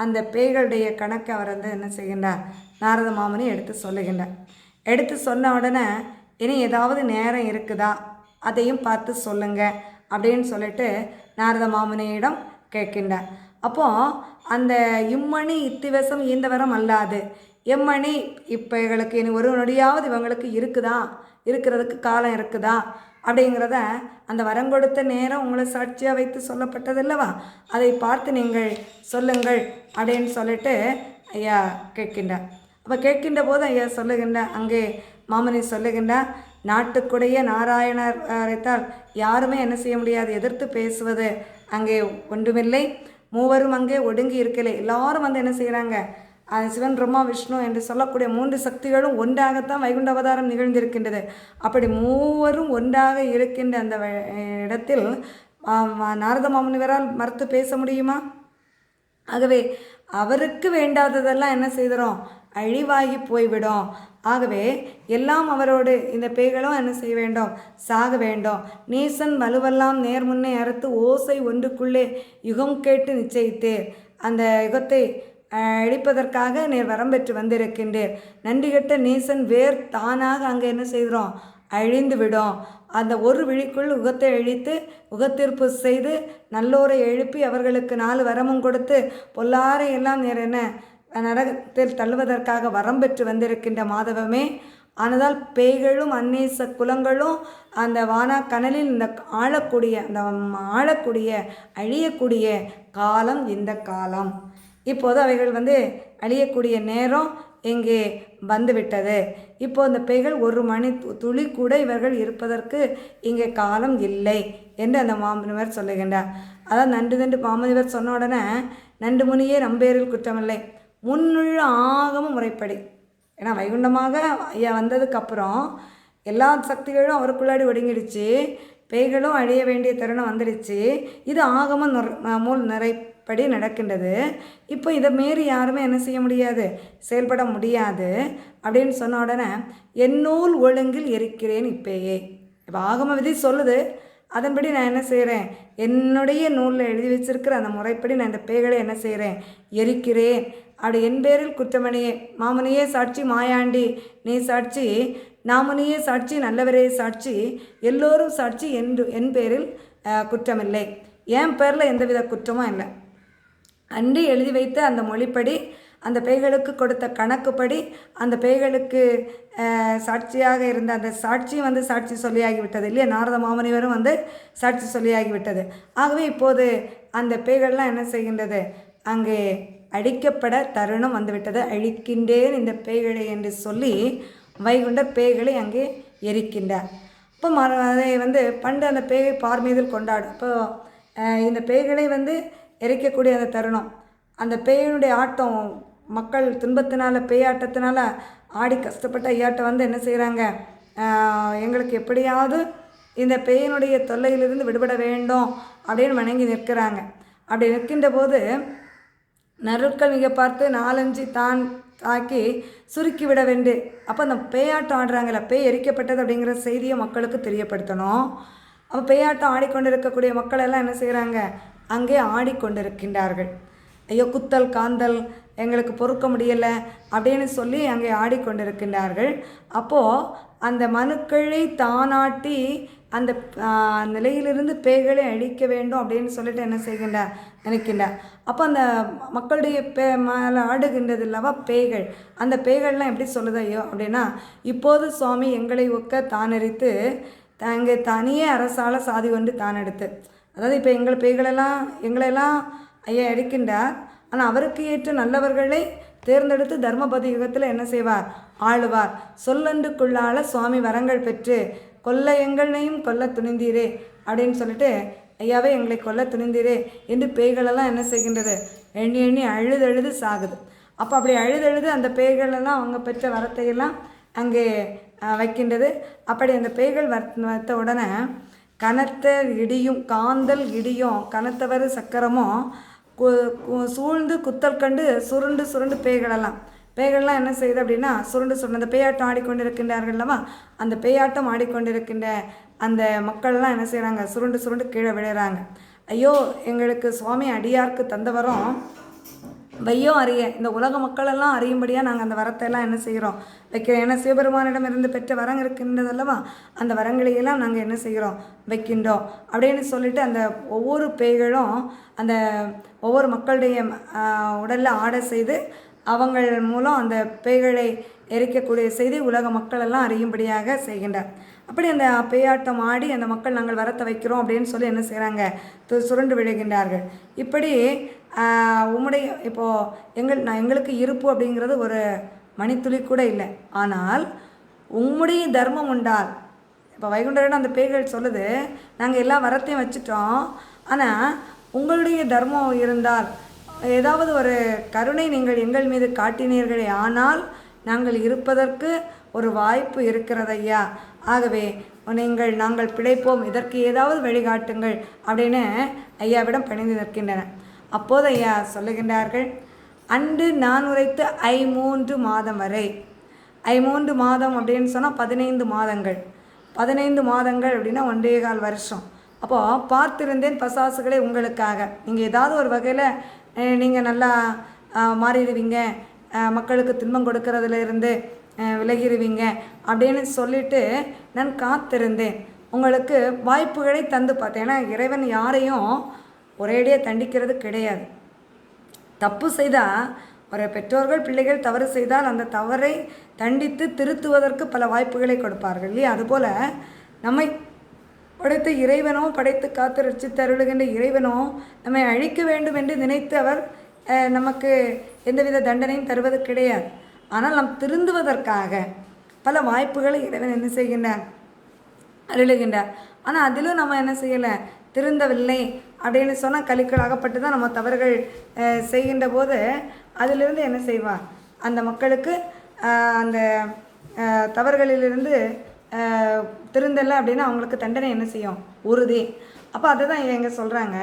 அந்த பேய்களுடைய கணக்கை அவர் என்ன செய்கின்றார்? நாரத மாமுனி எடுத்து சொல்லுகின்றார். எடுத்து சொன்ன உடனே, இனி ஏதாவது நேரம் இருக்குதா அதையும் பார்த்து சொல்லுங்க அப்படின்னு சொல்லிட்டு நாரத மாமுனியிடம் கேட்கின்றார். அப்போ அந்த இம்மணி இத்திவசம் ஈந்தவரம் அல்லாது எம்மணி இப்போ இவங்களுக்கு இனி ஒரு நொடியாவது இவங்களுக்கு இருக்கிறதுக்கு காலம் இருக்குதா அப்படிங்கிறத அந்த வரம் கொடுத்த நேரம் உங்களை சாட்சியாக வைத்து சொல்லப்பட்டதில்லவா, அதை பார்த்து நீங்கள் சொல்லுங்கள் அப்படின்னு சொல்லிட்டு ஐயா கேட்கின்றார். அப்போ கேட்கின்ற போது ஐயா சொல்லுகின்ற அங்கே மாமனி சொல்லுகின்றார், நாட்டுக்குடைய நாராயணர் அழைத்தால் யாருமே என்ன செய்ய முடியாது, எதிர்த்து பேசுவது அங்கே ஒன்றுமில்லை. மூவரும் அங்கே ஒடுங்கி இருக்கலை. எல்லாரும் வந்து என்ன செய்கிறாங்க, சிவன் பிரம்மா விஷ்ணு என்று சொல்லக்கூடிய 3 சக்திகளும் ஒன்றாகத்தான் வைகுண்ட அவதாரம் நிகழ்ந்திருக்கின்றது. அப்படி மூவரும் ஒன்றாக இருக்கின்ற அந்த இடத்தில் நாரத மாமுனிவரால் மறுத்து பேச முடியுமா? ஆகவே அவருக்கு வேண்டாததெல்லாம் என்ன செய்கிறோம், அழிவாகி போய்விடும். ஆகவே எல்லாம் அவரோடு இந்த பேய்களும் என்ன செய்ய வேண்டும், சாக வேண்டும். நீசன் வலுவெல்லாம் நேர்முன்னே அறுத்து ஓசை ஒன்றுக்குள்ளே யுகம் கேட்டு நிச்சயித்தேர். அந்த யுகத்தை அழிப்பதற்காக நீர் வரம் பெற்று வந்திருக்கின்றீர். நன்றி கெட்ட நீசன் வேர் தானாக அங்கே என்ன செய்கிறோம், அழிந்து விடும். அந்த ஒரு விழிக்குள் யுகத்தை அழித்து யுகத்திற்பு செய்து நல்லோரை எழுப்பி அவர்களுக்கு 4 வரமும் கொடுத்து பொல்லாரை எல்லாம் நீர் என்ன நரகத்தில் தள்ளுவதற்காக வரம் பெற்று வந்திருக்கின்ற மாதவமே. ஆனதால் பேய்களும் அந்நேச குலங்களும் அந்த வானா கனலில் இந்த ஆழக்கூடிய அழியக்கூடிய காலம் இந்த காலம். இப்போது அவைகள் வந்து அழியக்கூடிய நேரம் இங்கே வந்துவிட்டது. இப்போது இந்த பேய்கள் ஒரு மணி துளி கூட இவர்கள் இருப்பதற்கு இங்கே காலம் இல்லை என்று அந்த மாமுனிவர் சொல்லுகின்றார். அதான் நன்று மாமுனிவர் சொன்ன உடனே நன்று முனியே நம்பேரில் குற்றமில்லை, முன்னுள்ள ஆகம முறைப்படி. ஏன்னா வைகுண்டமாக ஐயா வந்ததுக்கப்புறம் எல்லா சக்திகளும் அவருக்குள்ளாடி ஒடுங்கிடுச்சு, பேய்களும் அழிய வேண்டிய தருணம் வந்துடுச்சு. இது ஆகம மூல் நிறைப்படி நடக்கின்றது. இப்போ இதை மீறி யாருமே என்ன செய்ய முடியாது, செயல்பட முடியாது அப்படின்னு சொன்ன உடனே என்னூல் ஒழுங்கில் இருக்கிறேன் இப்பேயே. இப்போ ஆகம விதி சொல்லுது, அதன்படி நான் என்ன செய்கிறேன், என்னுடைய நூலில் எழுதி வச்சிருக்கிற அந்த முறைப்படி நான் இந்த பேய்களை என்ன செய்கிறேன், எரிக்கிறேன். அப்படி என் பேரில் குற்றமணியே, மாமுனியே சாட்சி, மாயாண்டி நீ சாட்சி, நாமுனியே சாட்சி, நல்லவரே சாட்சி, எல்லோரும் சாட்சி, என் பேரில் குற்றமில்லை. என் பேரில் எந்தவித குற்றமும் இல்லை. அன்றி எழுதி வைத்த அந்த மொழிப்படி, அந்த பேய்களுக்கு கொடுத்த கணக்குப்படி, அந்த பேய்களுக்கு சாட்சியாக இருந்த அந்த சாட்சியும் வந்து சாட்சி சொல்லியாகிவிட்டது இல்லையா, நாரத மாமுனிவரும் வந்து சாட்சி சொல்லியாகிவிட்டது. ஆகவே இப்போது அந்த பேய்கள்லாம் என்ன செய்கின்றது, அங்கே அழிக்கப்பட தருணம் வந்துவிட்டது. அழிக்கின்றேன் இந்த பேய்களை என்று சொல்லி வைகுண்டர் பேய்களை அங்கே எரிக்கின்றார். இப்போ அதை வந்து பண்டு அந்த பேயை பார்மீதில் கொண்டாடும். இப்போ இந்த பேய்களை வந்து எரிக்கக்கூடிய அந்த தருணம், அந்த பேயினுடைய ஆட்டம், மக்கள் துன்பத்தினால பேயாட்டத்தினால ஆடி கஷ்டப்பட்ட ஐயாட்டம் வந்து என்ன செய்கிறாங்க, எங்களுக்கு எப்படியாவது இந்த பேயினுடைய தொல்லையிலிருந்து விடுபட வேண்டும் அப்படின்னு வணங்கி நிற்கிறாங்க. அப்படி நிற்கின்ற போது நருட்கள் மிக பார்த்து 4-5 தான் தாக்கி சுருக்கி விட வேண்டும். அப்போ அந்த பேயாட்டம் ஆடுறாங்கல்ல, பேய் எரிக்கப்பட்டது அப்படிங்கிற செய்தியை மக்களுக்கு தெரியப்படுத்தணும். அப்போ பேயாட்டம் ஆடிக்கொண்டிருக்கக்கூடிய மக்கள் எல்லாம் என்ன செய்கிறாங்க, அங்கே ஆடிக்கொண்டிருக்கின்றார்கள். ஐயோ குத்தல் காந்தல் எங்களுக்கு பொறுக்க முடியலை அப்படின்னு சொல்லி அங்கே ஆடிக்கொண்டிருக்கின்றார்கள். அப்போது அந்த மனுக்களை தானாட்டி அந்த நிலையிலிருந்து பேய்களை அழிக்க வேண்டும் அப்படின்னு சொல்லிட்டு என்ன செய்கின்றார், நினைக்கின்றார். அப்போ அந்த மக்களுடைய மேலே ஆடுகின்றது இல்லவா பேய்கள், அந்த பேய்கள்லாம் எப்படி சொல்லுது ஐயோ அப்படின்னா, இப்போது சுவாமி எங்களை ஒக்க தானறித்து அங்கே தனியே அரசால சாதி கொண்டு தான் எடுத்து, அதாவது இப்போ எங்கள் எங்களெல்லாம் ஐயா அடிக்கின்றார். ஆனால் அவருக்கு ஏற்ற நல்லவர்களை தேர்ந்தெடுத்து தர்மபதி யுகத்தில் என்ன செய்வார், ஆளுவார். சொல்லண்டுக்குள்ளால சுவாமி வரங்கள் பெற்று கொல்ல எங்களையும் கொல்ல துணிந்தீரே அப்படின்னு சொல்லிட்டு, ஐயாவே எங்களை கொல்ல துணிந்தீரே என்று பேய்களெல்லாம் என்ன செய்கின்றது, எண்ணி எண்ணி அழுது சாகுது. அப்போ அப்படி அழுது அந்த பேய்களெல்லாம் அவங்க பெற்ற வரத்தையெல்லாம் அங்கே வைக்கின்றது. அப்படி அந்த பேய்கள் வைத்த உடனே கனத்த இடியும் காந்தல் இடியும் கனத்தவர் சக்கரமும் சூழ்ந்து குத்தல் கண்டு சுருண்டு பேய்கள்லாம் என்ன செய்யுது அப்படின்னா சுருண்டு அந்த பேயாட்டம் ஆடிக்கொண்டிருக்கின்றார்கள்லவா, அந்த பேயாட்டம் ஆடிக்கொண்டிருக்கின்ற அந்த மக்கள்லாம் என்ன செய்கிறாங்க, சுருண்டு கீழே விழுறாங்க. ஐயோ எங்களுக்கு சுவாமி அடியார்க்கு தந்தவரும் வையோ அறிய, இந்த உலக மக்களெல்லாம் அறியும்படியாக நாங்கள் அந்த வரத்தை எல்லாம் என்ன செய்கிறோம், வைக்கிறோம். ஏன்னா சிவபெருமானிடம் இருந்து பெற்ற வரம் இருக்கின்றது அல்லவா, அந்த வரங்களையெல்லாம் நாங்கள் என்ன செய்கிறோம், வைக்கின்றோம் அப்படின்னு சொல்லிட்டு அந்த ஒவ்வொரு பேய்களும் அந்த ஒவ்வொரு மக்களுடைய உடலில் ஆடை செய்து அவங்கள் மூலம் அந்த பேய்களை எரிக்கக்கூடிய செய்தி உலக மக்களெல்லாம் அறியும்படியாக செய்கின்றார். அப்படி அந்த பேயாட்டம் ஆடி அந்த மக்கள் நாங்கள் வரத்தை வைக்கிறோம் அப்படின்னு சொல்லி என்ன செய்கிறாங்க, சுருண்டு விழுகின்றார்கள். இப்படி உம்முடைய இப்போது எங்களுக்கு இருப்பு அப்படிங்கிறது ஒரு மணித்துளி கூட இல்லை. ஆனால் உம்முடைய தர்மம் உண்டால், இப்போ வைகுண்டரிடம் அந்த பேய்கள் சொல்லுது, நாங்கள் எல்லா வரத்தையும் வச்சுட்டோம், ஆனால் உங்களுடைய தர்மம் இருந்தால் ஏதாவது ஒரு கருணை நீங்கள் எங்கள் மீது காட்டினீர்களே, ஆனால் நாங்கள் இருப்பதற்கு ஒரு வாய்ப்பு இருக்கிறதையா, ஆகவே நாங்கள் பிழைப்போம், இதற்கு ஏதாவது வழிகாட்டுங்கள் அப்படின்னு ஐயாவிடம் பணிந்து நிற்கின்றன. அப்போது ஐயா சொல்லுகின்றார்கள், அன்று நான் உரைத்து 3 மாதம் வரை, 3 மாதம் அப்படின்னு சொன்னால் 15 மாதங்கள், 15 மாதங்கள் அப்படின்னா 1.25 வருஷம். அப்போது பார்த்திருந்தேன் பசாசுகளை உங்களுக்காக, நீங்கள் ஏதாவது ஒரு வகையில் நீங்கள் நல்லா மாறிடுவீங்க, மக்களுக்கு துன்பம் கொடுக்கறதுலேருந்து விலகிடுவீங்க அப்படின்னு சொல்லிட்டு நான் காத்திருந்தேன், உங்களுக்கு வாய்ப்புகளை தந்து பார்த்தேன். ஏன்னா இறைவன் யாரையும் ஒரேடியாக தண்டிக்கிறது கிடையாது. தப்பு செய்தால் ஒரு பெற்றோர்கள் பிள்ளைகள் தவறு செய்தால் அந்த தவறை தண்டித்து திருத்துவதற்கு பல வாய்ப்புகளை கொடுப்பார்கள் இல்லையா. அதுபோல் நம்மை படைத்த இறைவனோ, படைத்து காத்து ரட்சித்து அருளுகின்ற இறைவனோ நம்மை அழிக்க வேண்டும் என்று நினைத்து அவர் நமக்கு எந்தவித தண்டனையும் தருவது கிடையாது. ஆனால் நாம் திருந்துவதற்காக பல வாய்ப்புகளை இறைவன் என்ன செய்கின்றார், அருளுகின்றார். ஆனால் அதிலும் நம்ம என்ன செய்யலை, திருந்தவில்லை அப்படின்னு சொன்னால் கலிக்கலாகப்பட்டு தான் நம்ம தவறுகள் செய்கின்ற போது அதிலிருந்து என்ன செய்வார், அந்த மக்களுக்கு அந்த தவறுகளிலிருந்து திருந்தலை அப்படின்னா அவங்களுக்கு தண்டனை என்ன செய்யும், உறுதி. அப்போ அதை தான் எங்க சொல்கிறாங்க,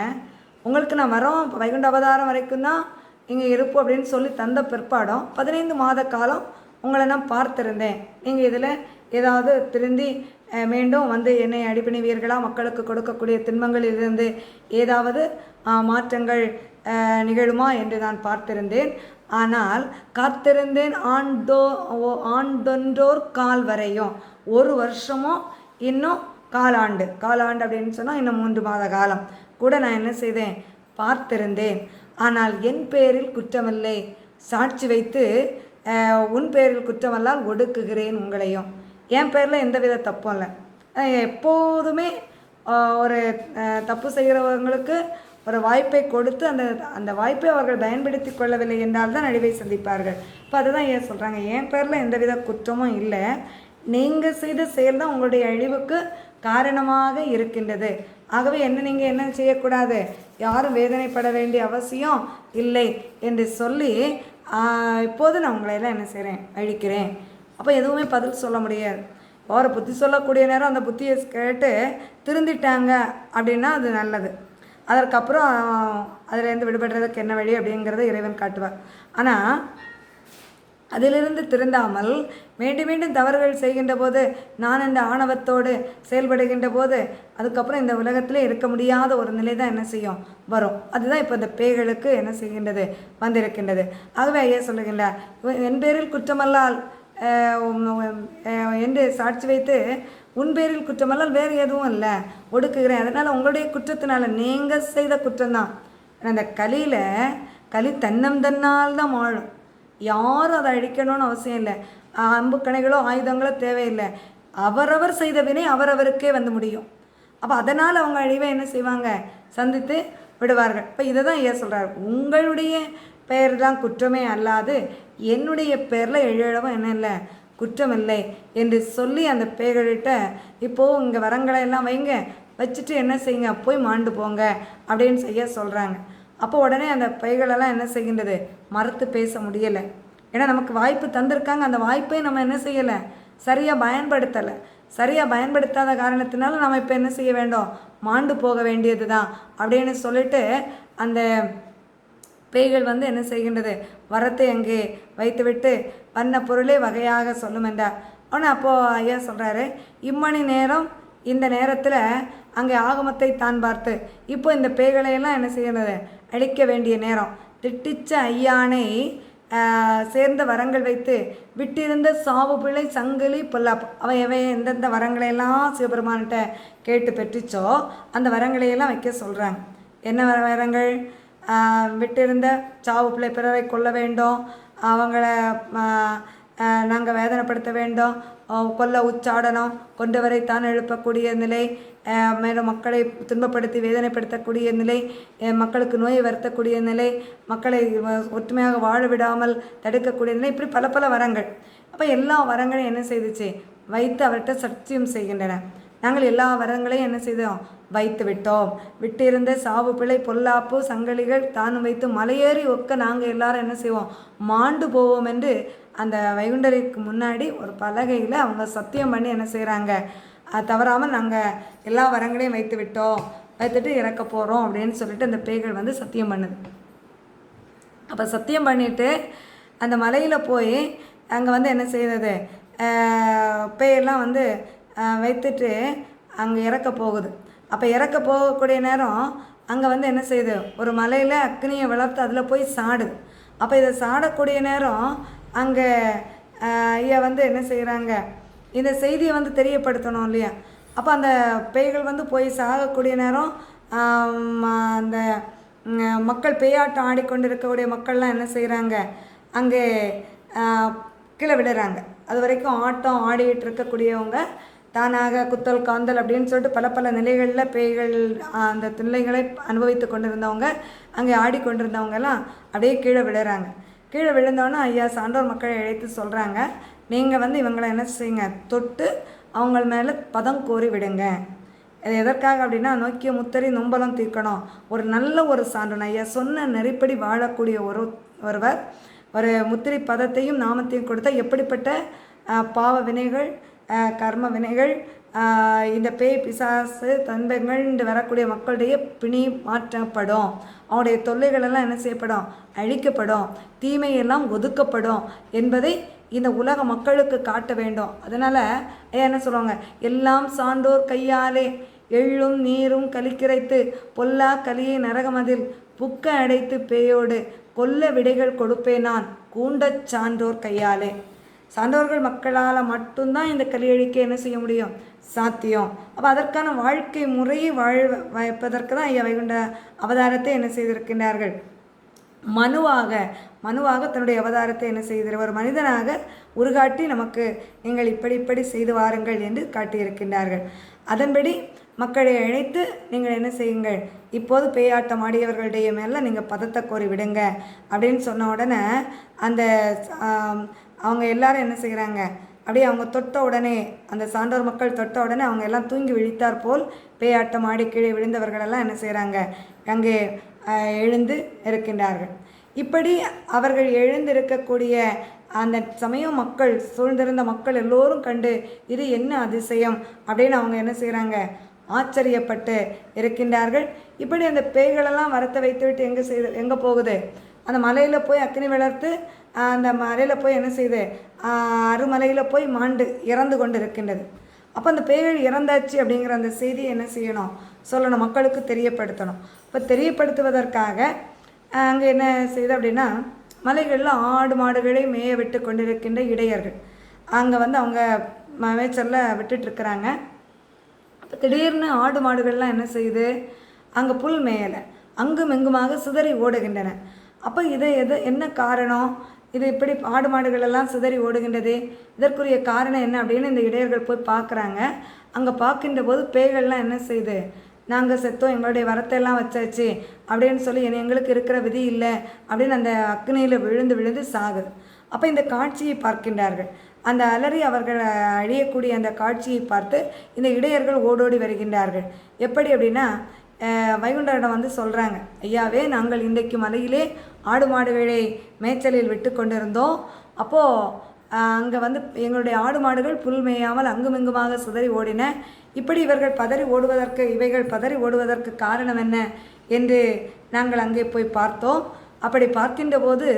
உங்களுக்கு நான் வரோம் வைகுண்ட அவதாரம் வரைக்கும் தான் இங்கே இருப்போம் அப்படின்னு சொல்லி தந்த பிற்பாடும் 15 மாத காலம் உங்களை நான் பார்த்துருந்தேன், நீங்கள் இதில் ஏதாவது திருந்தி மீண்டும் வந்து என்னை அடிபணிவீர்களா, மக்களுக்கு கொடுக்கக்கூடிய துன்பங்களிலிருந்து ஏதாவது மாற்றங்கள் நிகழுமா என்று நான் பார்த்திருந்தேன். ஆனால் காத்திருந்தேன் ஆண்டொன்றோர் கால் வரையும், 1 வருஷமும் இன்னும் காலாண்டு அப்படின்னு சொன்னால் இன்னும் 3 மாத காலம் கூட நான் என்ன செய்தேன், பார்த்திருந்தேன். ஆனால் என் பேரில் குற்றமில்லை, சாட்சி வைத்து உன் பேரில் குற்றமல்லால் ஒடுக்குகிறேன் உங்களையும். என் பேரில் எந்தவித தப்பும் இல்லை. எப்போதுமே ஒரு தப்பு செய்கிறவங்களுக்கு ஒரு வாய்ப்பை கொடுத்து அந்த வாய்ப்பை அவர்கள் பயன்படுத்தி கொள்ளவில்லை என்றால் தான் அழிவை சந்திப்பார்கள். இப்போ அதுதான் ஏன் சொல்கிறாங்க, என் பேரில் எந்தவித குற்றமும் இல்லை, நீங்கள் செய்த செயல் தான் உங்களுடைய அழிவுக்கு காரணமாக இருக்கின்றது. ஆகவே நீங்கள் என்ன செய்யக்கூடாது, யாரும் வேதனைப்பட வேண்டிய அவசியம் இல்லை என்று சொல்லி இப்போது நான் உங்களையெல்லாம் என்ன செய்கிறேன், அழிக்கிறேன். அப்போ எதுவுமே பதில் சொல்ல முடியாது. அவரை புத்தி சொல்லக்கூடிய நேரம் அந்த புத்தியை கேட்டு திருந்திட்டாங்க அப்படின்னா அது நல்லது. அதற்கப்புறம் அதிலேருந்து விடுபடுறதுக்கு என்ன வழி அப்படிங்கிறத இறைவன் காட்டுவார். ஆனால் அதிலிருந்து திருந்தாமல் மீண்டும் மீண்டும் தவறுகள் செய்கின்ற போது, நான் இந்த ஆணவத்தோடு செயல்படுகின்ற போது அதுக்கப்புறம் இந்த உலகத்தில் இருக்க முடியாத ஒரு நிலை தான் என்ன செய்யும், வரும். அதுதான் இப்போ இந்த பேய்களுக்கு என்ன செய்கின்றது, வந்திருக்கின்றது. ஆகவே ஐயா சொல்லுகின்றார், என் பேரில் குற்றமல்லால் என்று சாட்சி வைத்து உன் பேரில் குற்றமல்லால் வேறு எதுவும் இல்லை, ஒடுக்குகிறேன். அதனால் உங்களுடைய குற்றத்தினால நீங்கள் செய்த குற்றம்தான். அந்த களி தன்னால் தான் வாழும், யாரும் அதை அழிக்கணும்னு அவசியம் இல்லை, அம்பு கணைகளோ ஆயுதங்களோ தேவையில்லை. அவரவர் செய்த வினை அவரவருக்கே வந்து முடியும். அப்போ அதனால் அவங்க அழிவை என்ன செய்வாங்க, சந்தித்து விடுவார்கள். இப்போ இதை தான் ஐயா சொல்கிறார், உங்களுடைய பெயர் தான் குற்றமே அல்லாது என்னுடைய பேரில் எழவும் என்ன இல்லை, குற்றம் இல்லை என்று சொல்லி அந்த பேய்கள்கிட்ட இப்போது இங்கே வரங்களை எல்லாம் வைங்க, வச்சுட்டு என்ன செய்யுங்க, போய் மாண்டு போங்க அப்படின்னு செய்ய சொல்கிறாங்க. அப்போ உடனே அந்த பேய்களெல்லாம் என்ன செய்கின்றது, மறுத்து பேச முடியலை. ஏன்னா நமக்கு வாய்ப்பு தந்திருக்காங்க, அந்த வாய்ப்பை நம்ம என்ன செய்யலை, சரியாக பயன்படுத்தலை. சரியாக பயன்படுத்தாத காரணத்தினால நம்ம இப்போ என்ன செய்ய வேண்டும், மாண்டு போக வேண்டியது தான் அப்படின்னு சொல்லிட்டு அந்த பேய்கள் வந்து என்ன செய்கின்றது, வரத்தை அங்கே வைத்துவிட்டு வண்ண பொருளே வகையாக சொல்லும் என்றார். ஆனால் அப்போது ஐயா சொல்கிறாரு, இம்மணி நேரம் இந்த நேரத்தில் அங்கே ஆகமத்தை தான் பார்த்து இப்போ இந்த பேய்களையெல்லாம் என்ன செய்கிறது, அழிக்க வேண்டிய நேரம். திட்டிச்ச ஐயானை சேர்ந்த வரங்கள் வைத்து விட்டிருந்த சாவு பிள்ளை சங்கிலி பொல்லாப்பு அவை எந்தெந்த வரங்களையெல்லாம் சிவபெருமான்கிட்ட கேட்டு பெற்றுச்சோ அந்த வரங்களையெல்லாம் வைக்க சொல்கிறாங்க. என்ன வரங்கள்? விட்டிருந்த சாவு பிள்ளை பிறரை கொல்ல வேண்டும், அவங்கள நாங்கள் வேதனைப்படுத்த வேண்டும், கொல்ல உச்சாடனம், கொண்டவரை தான் எழுப்பக்கூடிய நிலை, மேலும் மக்களை துன்பப்படுத்தி வேதனைப்படுத்தக்கூடிய நிலை, மக்களுக்கு நோயை வருத்தக்கூடிய நிலை, மக்களை ஒற்றுமையாக வாழ விடாமல் தடுக்கக்கூடிய நிலை, இப்படி பல பல வரங்கள். அப்போ எல்லா வரங்களையும் என்ன செய்துச்சு? வைத்து அவர்கிட்ட சத்தியம் செய்கின்றன. நாங்கள் எல்லா வரங்களையும் என்ன செய்தோம்? வைத்து விட்டோம். விட்டிருந்த சாவு பிழை பொல்லாப்பு சங்கலிகள் தானும் வைத்து மலையேறி ஒக்க நாங்கள் எல்லாரும் என்ன செய்வோம்? மாண்டு போவோம் என்று அந்த வைகுண்டருக்கு முன்னாடி ஒரு பலகையில் அவங்க சத்தியம் பண்ணி என்ன செய்கிறாங்க? தவறாமல் நாங்கள் எல்லா வரங்களையும் வைத்து விட்டோம், வைத்துட்டு இறக்க போகிறோம் அப்படின்னு சொல்லிட்டு அந்த பேய்கள் வந்து சத்தியம் பண்ணுது. அப்போ சத்தியம் பண்ணிவிட்டு அந்த மலையில் போய் அங்கே வந்து என்ன செய்கிறது? பேயெல்லாம் வந்து வைத்துட்டு அங்கே இறக்க போகுது. அப்போ இறக்க போகக்கூடிய நேரம் அங்கே வந்து என்ன செய்யுது? ஒரு மலையில் அக்னியை வளர்த்து அதில் போய் சாடுது. அப்போ இதை சாடக்கூடிய நேரம் அங்கே ஐயா வந்து என்ன செய்கிறாங்க? இந்த செய்தியை வந்து தெரியப்படுத்தணும் இல்லையா? அப்போ அந்த பேய்கள் வந்து போய் சாகக்கூடிய நேரம் அந்த மக்கள் பேயாட்டம் ஆடிக்கொண்டு இருக்கக்கூடிய மக்கள்லாம் என்ன செய்கிறாங்க? அங்கே கீழே விடுறாங்க. அது வரைக்கும் ஆட்டம் ஆடிட்டு இருக்கக்கூடியவங்க தானாக குத்தல் காந்தல் அப்படின்னு சொல்லிட்டு பல பல நிலைகளில் பேய்கள் அந்த நிலைகளை அனுபவித்து கொண்டிருந்தவங்க, அங்கே ஆடிக்கொண்டிருந்தவங்கெல்லாம் அப்படியே கீழே விழுறாங்க. கீழே விழுந்தோன்னே ஐயா சான்றோர் மக்களை அழைத்து சொல்கிறாங்க, நீங்கள் வந்து இவங்களை என்ன செய்யுங்க? தொட்டு அவங்க மேலே பதம் கோரி விடுங்க. அது எதற்காக அப்படின்னா, நோக்கிய முத்தரி நொம்பலம் தீர்க்கணும். ஒரு நல்ல ஒரு சான்றோன் ஐயா சொன்ன நெறிப்படி வாழக்கூடிய ஒருவர் ஒரு முத்திரை பதத்தையும் நாமத்தையும் கொடுத்தால் எப்படிப்பட்ட பாவ வினைகள் கர்ம வினைகள் இந்த பேய் பிசாசு தன்பங்கள் என்று வரக்கூடிய மக்களுடைய பிணி மாற்றப்படும், அவனுடைய தொல்லைகளெல்லாம் என்ன செய்யப்படும்? அழிக்கப்படும், தீமையெல்லாம் ஒதுக்கப்படும் என்பதை இந்த உலக மக்களுக்கு காட்ட வேண்டும். அதனால் என்ன சொல்லுவாங்க? எல்லாம் சான்றோர் கையாலே எள்ளும் நீரும் கலிக்கிரைத்து பொல்லா கலியை நரகமதில் புக்க அடைத்து பேயோடு கொல்ல விடைகள் கொடுப்பேன் நான் கூண்டச் சான்றோர் கையாலே. சான்றோர்கள் மக்களால் மட்டும்தான் இந்த கலியழிக்க என்ன செய்ய முடியும்? சாத்தியம். அப்போ அதற்கான வாழ்க்கை முறையை வைப்பதற்கு தான் ஐயா வைகுண்ட அவதாரத்தை என்ன செய்திருக்கின்றார்கள்? மனுவாக தன்னுடைய அவதாரத்தை என்ன செய்தார்? ஒரு மனிதனாக உருகாட்டி நமக்கு நீங்கள் இப்படி செய்து வாருங்கள் என்று காட்டியிருக்கின்றார்கள். அதன்படி மக்களை அழைத்து நீங்கள் என்ன செய்யுங்கள்? இப்போது பேயாட்டம் ஆடியவர்களுடைய மேலே நீங்கள் பதத்தை கோரி விடுங்க அப்படின்னு சொன்ன உடனே அந்த அவங்க எல்லாரும் என்ன செய்கிறாங்க? அப்படியே அவங்க தொட்ட உடனே, அந்த சான்றோர் மக்கள் தொட்ட உடனே அவங்க எல்லாம் தூங்கி விழித்தார் போல் பேயாட்டம் ஆடி கீழே விழுந்தவர்களெல்லாம் என்ன செய்கிறாங்க? அங்கே எழுந்து இருக்கின்றார்கள். இப்படி அவர்கள் எழுந்திருக்கக்கூடிய அந்த சமயம் மக்கள் சூழ்ந்திருந்த மக்கள் எல்லோரும் கண்டு இது என்ன அதிசயம் அப்படின்னு அவங்க என்ன செய்கிறாங்க? ஆச்சரியப்பட்டு இருக்கின்றார்கள். இப்படி அந்த பேய்களெல்லாம் வரத்தை வைத்துவிட்டு எங்கே போகுது? அந்த மலையில் போய் அக்னி வளர்த்து அந்த மலையில் போய் என்ன செய்யுது? அருமலையில் போய் மாண்டு இறந்து கொண்டு இருக்கின்றது. அப்போ அந்த பேய்கள் இறந்தாச்சு அப்படிங்கிற அந்த செய்தியை என்ன செய்யணும்? சொல்லணும், மக்களுக்கு தெரியப்படுத்தணும். இப்போ தெரியப்படுத்துவதற்காக அங்கே என்ன செய்யுது அப்படின்னா, மலைகளில் ஆடு மாடுகளை மேய விட்டு கொண்டிருக்கின்ற இடையர்கள் அங்கே வந்து அவங்க மேய்ச்சலில் விட்டுட்டுருக்குறாங்க. அப்போ திடீர்னு ஆடு மாடுகள்லாம் என்ன செய்யுது? அங்கே புல் மேயலை அங்கும் எங்குமாக சிதறி ஓடுகின்றன. அப்போ என்ன காரணம்? இது இப்படி ஆடு மாடுகளெல்லாம் சிதறி ஓடுகின்றது, இதற்குரிய காரணம் என்ன அப்படின்னு இந்த இடையர்கள் போய் பார்க்குறாங்க. அங்கே பார்க்கின்ற போது பேய்கள்லாம் என்ன செய்யுது? நாங்கள் செத்தோம், எங்களுடைய வரத்தையெல்லாம் வச்சாச்சு அப்படின்னு சொல்லி எங்களுக்கு இருக்கிற விதி இல்லை அப்படின்னு அந்த அக்னியில் விழுந்து சாகுது. அப்போ இந்த காட்சியை பார்க்கின்றார்கள். அந்த அலறி அவர்கள் அழியக்கூடிய அந்த காட்சியை பார்த்து இந்த இடையர்கள் ஓடோடி வருகின்றார்கள். எப்படி அப்படின்னா, வைகுண்டரிடம் வந்து சொல்கிறாங்க, ஐயாவே நாங்கள் இன்றைக்கு மலையிலே ஆடு மாடுகளை மேய்ச்சலில் விட்டு கொண்டிருந்தோம். அப்போது அங்கே வந்து எங்களுடைய ஆடு மாடுகள் புல் மேயாமல் அங்குமிங்குமாக சிதறி ஓடின. இப்படி இவைகள் பதறி ஓடுவதற்கு காரணம் என்ன என்று நாங்கள் அங்கே போய் பார்த்தோம். அப்படி பார்க்கின்ற போது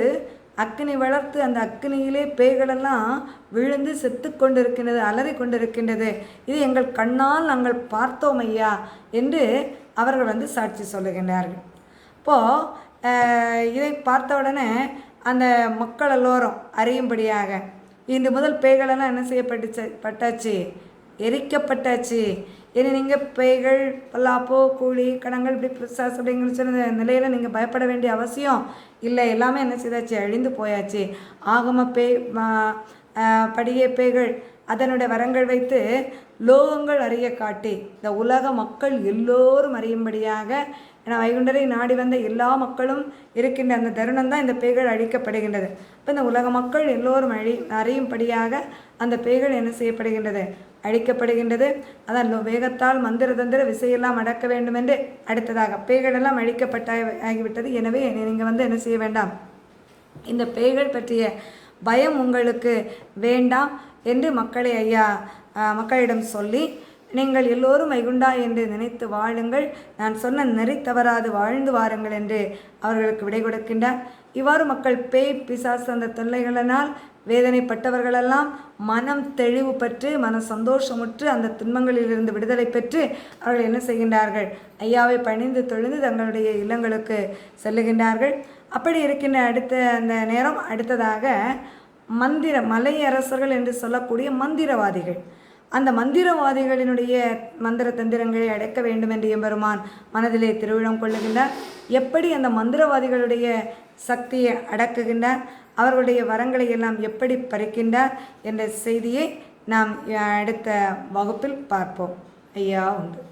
அக்னி வளர்த்து அந்த அக்னியிலே பேய்களெல்லாம் விழுந்து செத்து கொண்டிருக்கின்றது, அலறி கொண்டிருக்கின்றது. இது எங்கள் கண்ணால் நாங்கள் பார்த்தோம் ஐயா என்று அவர்கள் வந்து சாட்சி சொல்லுகின்றார்கள். இப்போது இதை பார்த்த உடனே அந்த மக்கள் எல்லோரும் அறியும்படியாக இன்று முதல் பேய்களெல்லாம் என்ன பட்டாச்சு, எரிக்கப்பட்டாச்சு. இனி நீங்கள் பேய்கள், பல்லாப்போ, கூலி, கடங்கள், இப்படி பிசாசு அப்படிங்கிற சொன்ன நிலையில் நீங்கள் பயப்பட வேண்டிய அவசியம் இல்லை. எல்லாமே என்ன செய்தாச்சு, அழிந்து போயாச்சு. ஆகம பேய், படிகை பேய்கள் அதனுடைய வரங்கள் வைத்து லோகங்கள் அறிய காட்டி இந்த உலக மக்கள் எல்லோரும் அறியும்படியாக, ஏன்னா வைகுண்டரை நாடி வந்த எல்லா மக்களும் இருக்கின்ற அந்த தருணம் தான் இந்த பேய்கள் அழிக்கப்படுகின்றது. இப்போ இந்த உலக மக்கள் எல்லோரும் அறியும்படியாக அந்த பேய்கள் என்ன செய்யப்படுகின்றது, அழிக்கப்படுகின்றது. அதான் வேகத்தால் மந்திர தந்திர விசையெல்லாம் அடக்க வேண்டும் என்று அடுத்ததாக பேய்களெல்லாம் ஆகிவிட்டது. எனவே நீங்கள் என்ன செய்ய வேண்டாம், இந்த பேய்கள் பற்றிய பயம் உங்களுக்கு வேண்டாம் என்று மக்களிடம் சொல்லி, நீங்கள் எல்லோரும் வைகுண்டா என்று நினைத்து வாழுங்கள், நான் சொன்ன நெறி தவறாது வாழ்ந்து வாருங்கள் என்று அவர்களுக்கு விடை கொடுக்கின்றார். இவ்வாறு மக்கள் பேய் பிசாசு அந்த தொல்லைகளினால் வேதனைப்பட்டவர்களெல்லாம் மனம் தெளிவு பெற்று மன சந்தோஷமுற்று அந்த துன்பங்களிலிருந்து விடுதலை பெற்று அவர்கள் என்ன செய்கின்றார்கள், ஐயாவை பணிந்து தொழுந்து தங்களுடைய இல்லங்களுக்கு செல்லுகின்றார்கள். அப்படி இருக்கின்ற அந்த நேரம் அடுத்ததாக மலையரசர்கள் என்று சொல்லக்கூடிய மந்திரவாதிகள், அந்த மந்திரவாதிகளினுடைய மந்திர தந்திரங்களை அடைக்க வேண்டும் என்று எம்பெருமான் மனதிலே திருவிழம் கொள்ளுகின்றார். எப்படி அந்த மந்திரவாதிகளுடைய சக்தியை அடக்குகின்றார், அவர்களுடைய வரங்களை எல்லாம் எப்படி பறிக்கின்றார் என்ற செய்தியை நாம் அடுத்த வகுப்பில் பார்ப்போம். ஐயா உண்டு.